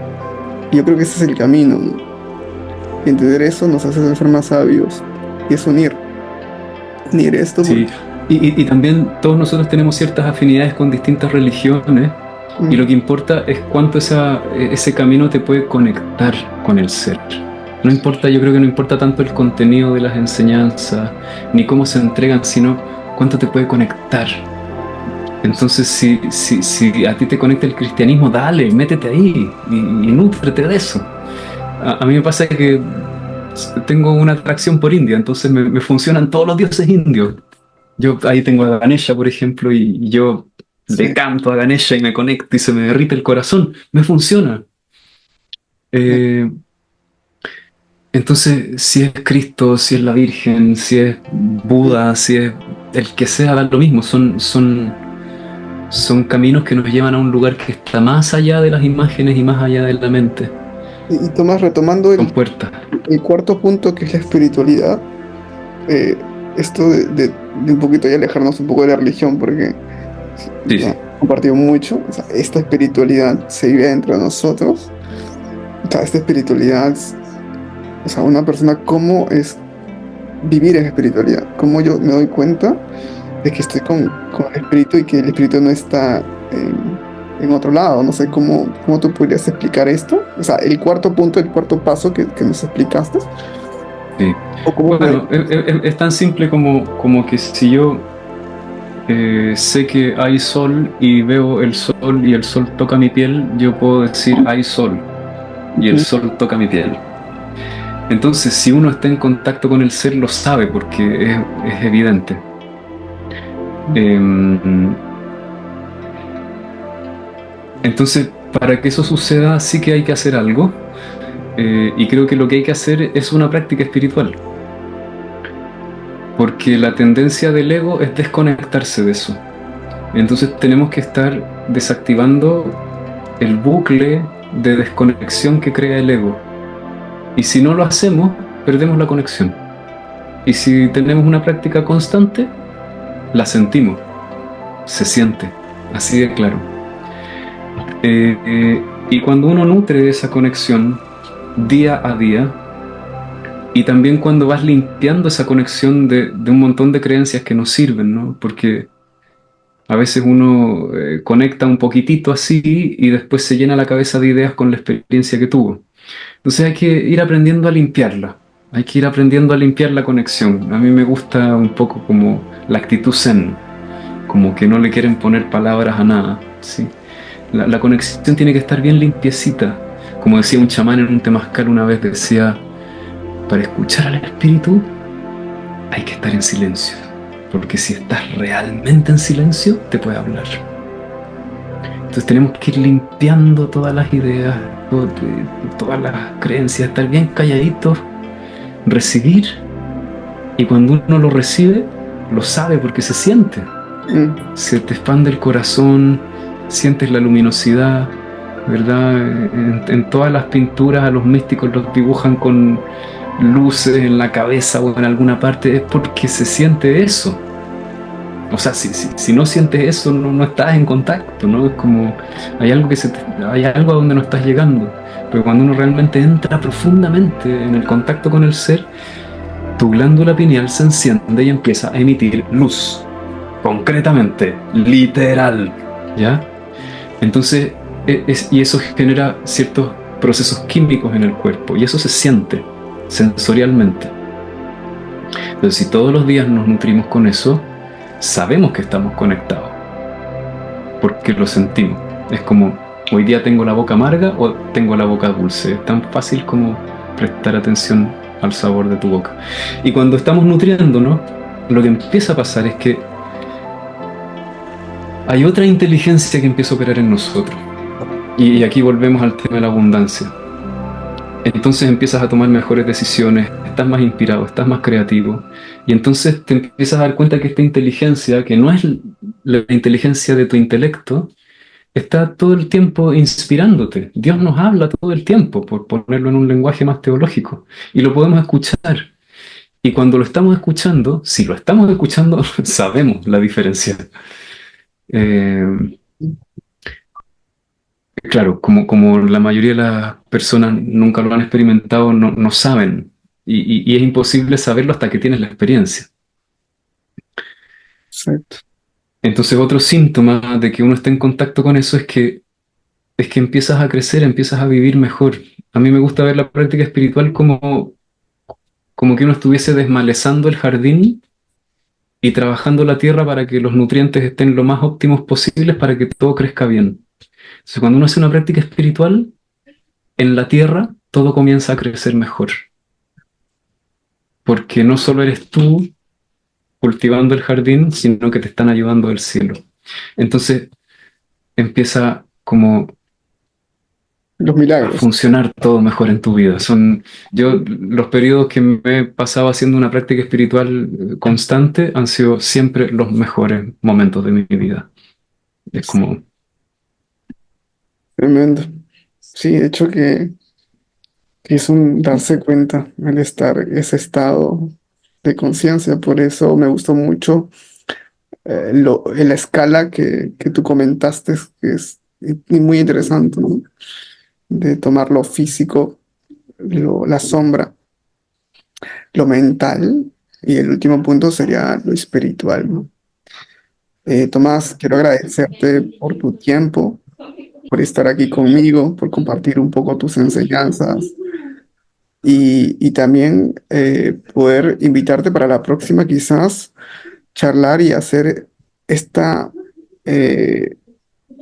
Y yo creo que ese es el camino, ¿no? Y entender eso nos hace ser más sabios. Y es unir esto Sí, porque... y también todos nosotros tenemos ciertas afinidades con distintas religiones, y Mm, lo que importa es cuánto ese camino te puede conectar con el ser. No importa, yo creo que no importa tanto el contenido de las enseñanzas, ni cómo se entregan, sino cuánto te puede conectar. Entonces, si a ti te conecta el cristianismo, dale, métete ahí y nútrete de eso. A mí me pasa que tengo una atracción por India, entonces me funcionan todos los dioses indios. Yo ahí tengo a Ganesha, por ejemplo, y yo le sí, canto a Ganesha y me conecto y se me derrite el corazón. Me funciona. Eh, entonces, si es Cristo, si es la Virgen, si es Buda, si es el que sea, da lo mismo. Son caminos que nos llevan a un lugar que está más allá de las imágenes y más allá de la mente. y Tomás, retomando Son puertas. el cuarto punto que es la espiritualidad, esto de un poquito ya alejarnos un poco de la religión, porque Sí, ya sí. he compartido mucho, o sea, esta espiritualidad se vive dentro de nosotros, o sea, esta espiritualidad, o sea, una persona, ¿cómo es vivir en espiritualidad? ¿Cómo yo me doy cuenta de que estoy con el espíritu y que el espíritu no está en otro lado? No sé cómo tú podrías explicar esto, o sea, el cuarto punto, el cuarto paso que nos explicaste, Sí. o cómo Bueno, es tan simple como que si yo sé que hay sol y veo el sol y el sol toca mi piel, yo puedo decir hay sol y el Ujú. sol toca mi piel. Entonces, si uno está en contacto con el ser, lo sabe porque es evidente. Em, entonces, para que eso suceda, sí que hay que hacer algo, y creo que lo que hay que hacer es una práctica espiritual, porque la tendencia del ego es desconectarse de eso. Entonces tenemos que estar desactivando el bucle de desconexión que crea el ego. Y si no lo hacemos, perdemos la conexión. Y si tenemos una práctica constante, la sentimos, se siente, así de claro. Y cuando uno nutre esa conexión día a día, y también cuando vas limpiando esa conexión de un montón de creencias que nos sirven, ¿no? Porque a veces uno conecta un poquitito así y después se llena la cabeza de ideas con la experiencia que tuvo. Entonces hay que ir aprendiendo a limpiarla. Hay que ir aprendiendo a limpiar la conexión. A mí me gusta un poco como la actitud zen, como que no le quieren poner palabras a nada, ¿sí? La conexión tiene que estar bien limpiecita. Como decía un chamán en un temazcal una vez, decía, para escuchar al espíritu hay que estar en silencio. porque si estás realmente en silencio, te puede hablar. Entonces tenemos que ir limpiando todas las ideas, todas las creencias, estar bien calladitos, recibir, y cuando uno lo recibe, lo sabe porque se siente. Mm, Se te expande el corazón, sientes la luminosidad, ¿verdad? En todas las pinturas a los místicos los dibujan con luces en la cabeza o en alguna parte, es porque se siente eso. O sea, si no sientes eso, no estás en contacto, ¿no? Es como, hay algo a donde no estás llegando. Pero cuando uno realmente entra profundamente en el contacto con el ser, tu glándula pineal se enciende y empieza a emitir luz. Concretamente, literal, ¿ya? Entonces, y eso genera ciertos procesos químicos en el cuerpo, y eso se siente sensorialmente. Entonces, si todos los días nos nutrimos con eso, sabemos que estamos conectados, porque lo sentimos. Es como, hoy día tengo la boca amarga o tengo la boca dulce. Es tan fácil como prestar atención al sabor de tu boca. Y cuando estamos nutriéndonos, lo que empieza a pasar es que hay otra inteligencia que empieza a operar en nosotros. Y aquí volvemos al tema de la abundancia. Entonces empiezas a tomar mejores decisiones, estás más inspirado, estás más creativo. Y entonces te empiezas a dar cuenta que esta inteligencia, que no es la inteligencia de tu intelecto, está todo el tiempo inspirándote. Dios nos habla todo el tiempo, por ponerlo en un lenguaje más teológico. Y lo podemos escuchar. Y cuando lo estamos escuchando, si lo estamos escuchando, sabemos la diferencia. Eh, Claro, como la mayoría de las personas nunca lo han experimentado, no saben. Y es imposible saberlo hasta que tienes la experiencia. exacto. Entonces, otro síntoma de que uno está en contacto con eso es que empiezas a crecer, empiezas a vivir mejor. A mí me gusta ver la práctica espiritual como que uno estuviese desmalezando el jardín y trabajando la tierra para que los nutrientes estén lo más óptimos posibles para que todo crezca bien. Entonces, cuando uno hace una práctica espiritual, en la tierra todo comienza a crecer mejor. Porque no solo eres tú cultivando el jardín, sino que te están ayudando del cielo. Entonces empieza como Los a milagros. funcionar todo mejor en tu vida. Los periodos que me he pasado haciendo una práctica espiritual constante han sido siempre los mejores momentos de mi vida. Es como, Tremendo. Sí, de hecho que es un darse cuenta al estar ese estado de conciencia. Por eso me gustó mucho en la escala que tú comentaste, que es muy interesante, ¿no? De tomar lo físico, la sombra, lo mental, y el último punto sería lo espiritual, ¿no? Tomás, quiero agradecerte por tu tiempo, por estar aquí conmigo, por compartir un poco tus enseñanzas y también poder invitarte para la próxima quizás charlar y hacer esta eh,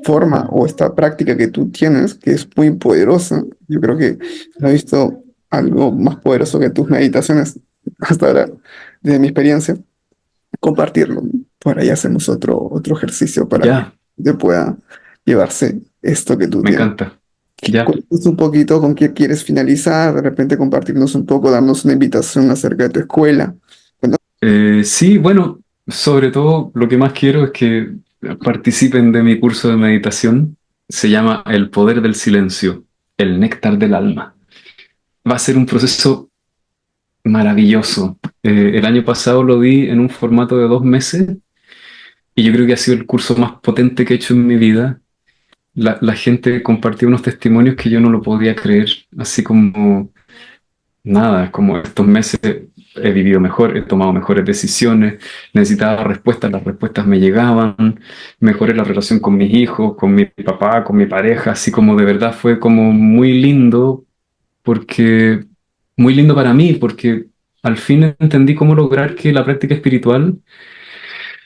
forma o esta práctica que tú tienes, que es muy poderosa. Yo creo que no he visto algo más poderoso que tus meditaciones hasta ahora, desde mi experiencia, compartirlo. Por ahí hacemos otro ejercicio para que ya, te pueda llevarse esto que tú me tienes. encanta. Ya. Cuéntanos un poquito con qué quieres finalizar, de repente compartirnos un poco, darnos una invitación acerca de tu escuela. Sí, bueno, sobre todo lo que más quiero es que participen de mi curso de meditación. Se llama El Poder del Silencio, el néctar del alma. Va a ser un proceso maravilloso. El año pasado lo di en un formato de 2 meses y yo creo que ha sido el curso más potente que he hecho en mi vida. La gente compartió unos testimonios que yo no lo podía creer, así como nada, como estos meses he vivido mejor, he tomado mejores decisiones, necesitaba respuestas, las respuestas me llegaban, mejoré la relación con mis hijos, con mi papá, con mi pareja, así como de verdad fue como muy lindo, porque, muy lindo para mí, porque al fin entendí cómo lograr que la práctica espiritual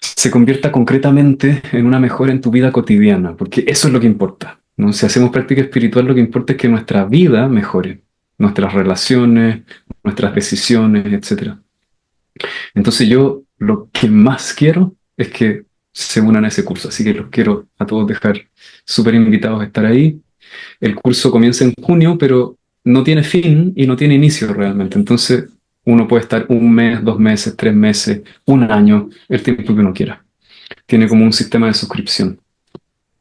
se convierta concretamente en una mejora en tu vida cotidiana, porque eso es lo que importa, ¿no? Si hacemos práctica espiritual, lo que importa es que nuestra vida mejore, nuestras relaciones, nuestras decisiones, etcétera. Entonces yo lo que más quiero es que se unan a ese curso. Así que los quiero a todos dejar súper invitados a estar ahí. El curso comienza en junio, pero no tiene fin y no tiene inicio realmente. Entonces, uno puede estar un mes, 2 meses, 3 meses, un año, el tiempo que uno quiera. Tiene como un sistema de suscripción.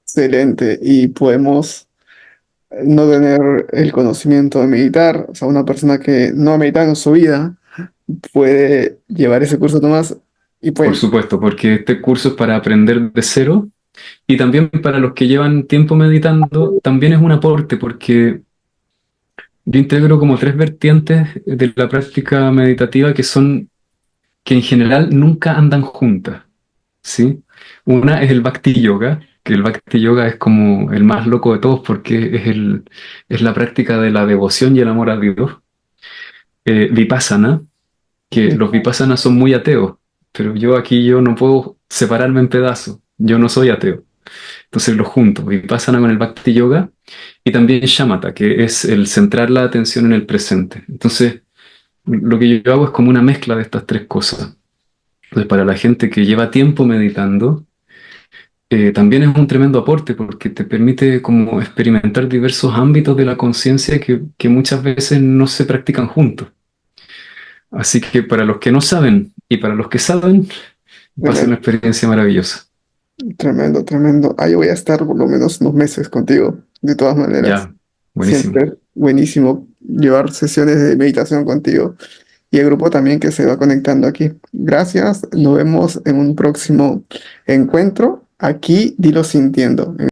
Excelente. Y podemos no tener el conocimiento de meditar. O sea, una persona que no ha meditado en su vida puede llevar ese curso Tomás y Por puede. supuesto, porque este curso es para aprender de cero y también para los que llevan tiempo meditando, también es un aporte porque yo integro como tres vertientes de la práctica meditativa que en general nunca andan juntas, ¿sí? Una es el Bhakti Yoga, que el Bhakti Yoga es como el más loco de todos porque es la práctica de la devoción y el amor a Dios. Vipassana, que los Vipassana son muy ateos, pero yo no puedo separarme en pedazos, yo no soy ateo. Entonces los junto, Vipassana con el Bhakti Yoga y también Shamatha, que es el centrar la atención en el presente. Entonces, lo que yo hago es como una mezcla de estas tres cosas. Entonces, para la gente que lleva tiempo meditando, también es un tremendo aporte porque te permite como experimentar diversos ámbitos de la conciencia que muchas veces no se practican juntos. Así que para los que no saben y para los que saben, va a ser una Tremendo, experiencia maravillosa. tremendo, tremendo. Ahí voy a estar por lo menos unos meses contigo, de todas maneras. Ya, buenísimo. Siempre buenísimo llevar sesiones de meditación contigo y el grupo también que se va conectando aquí. Gracias, nos vemos en un próximo encuentro. Aquí, dilo sintiendo.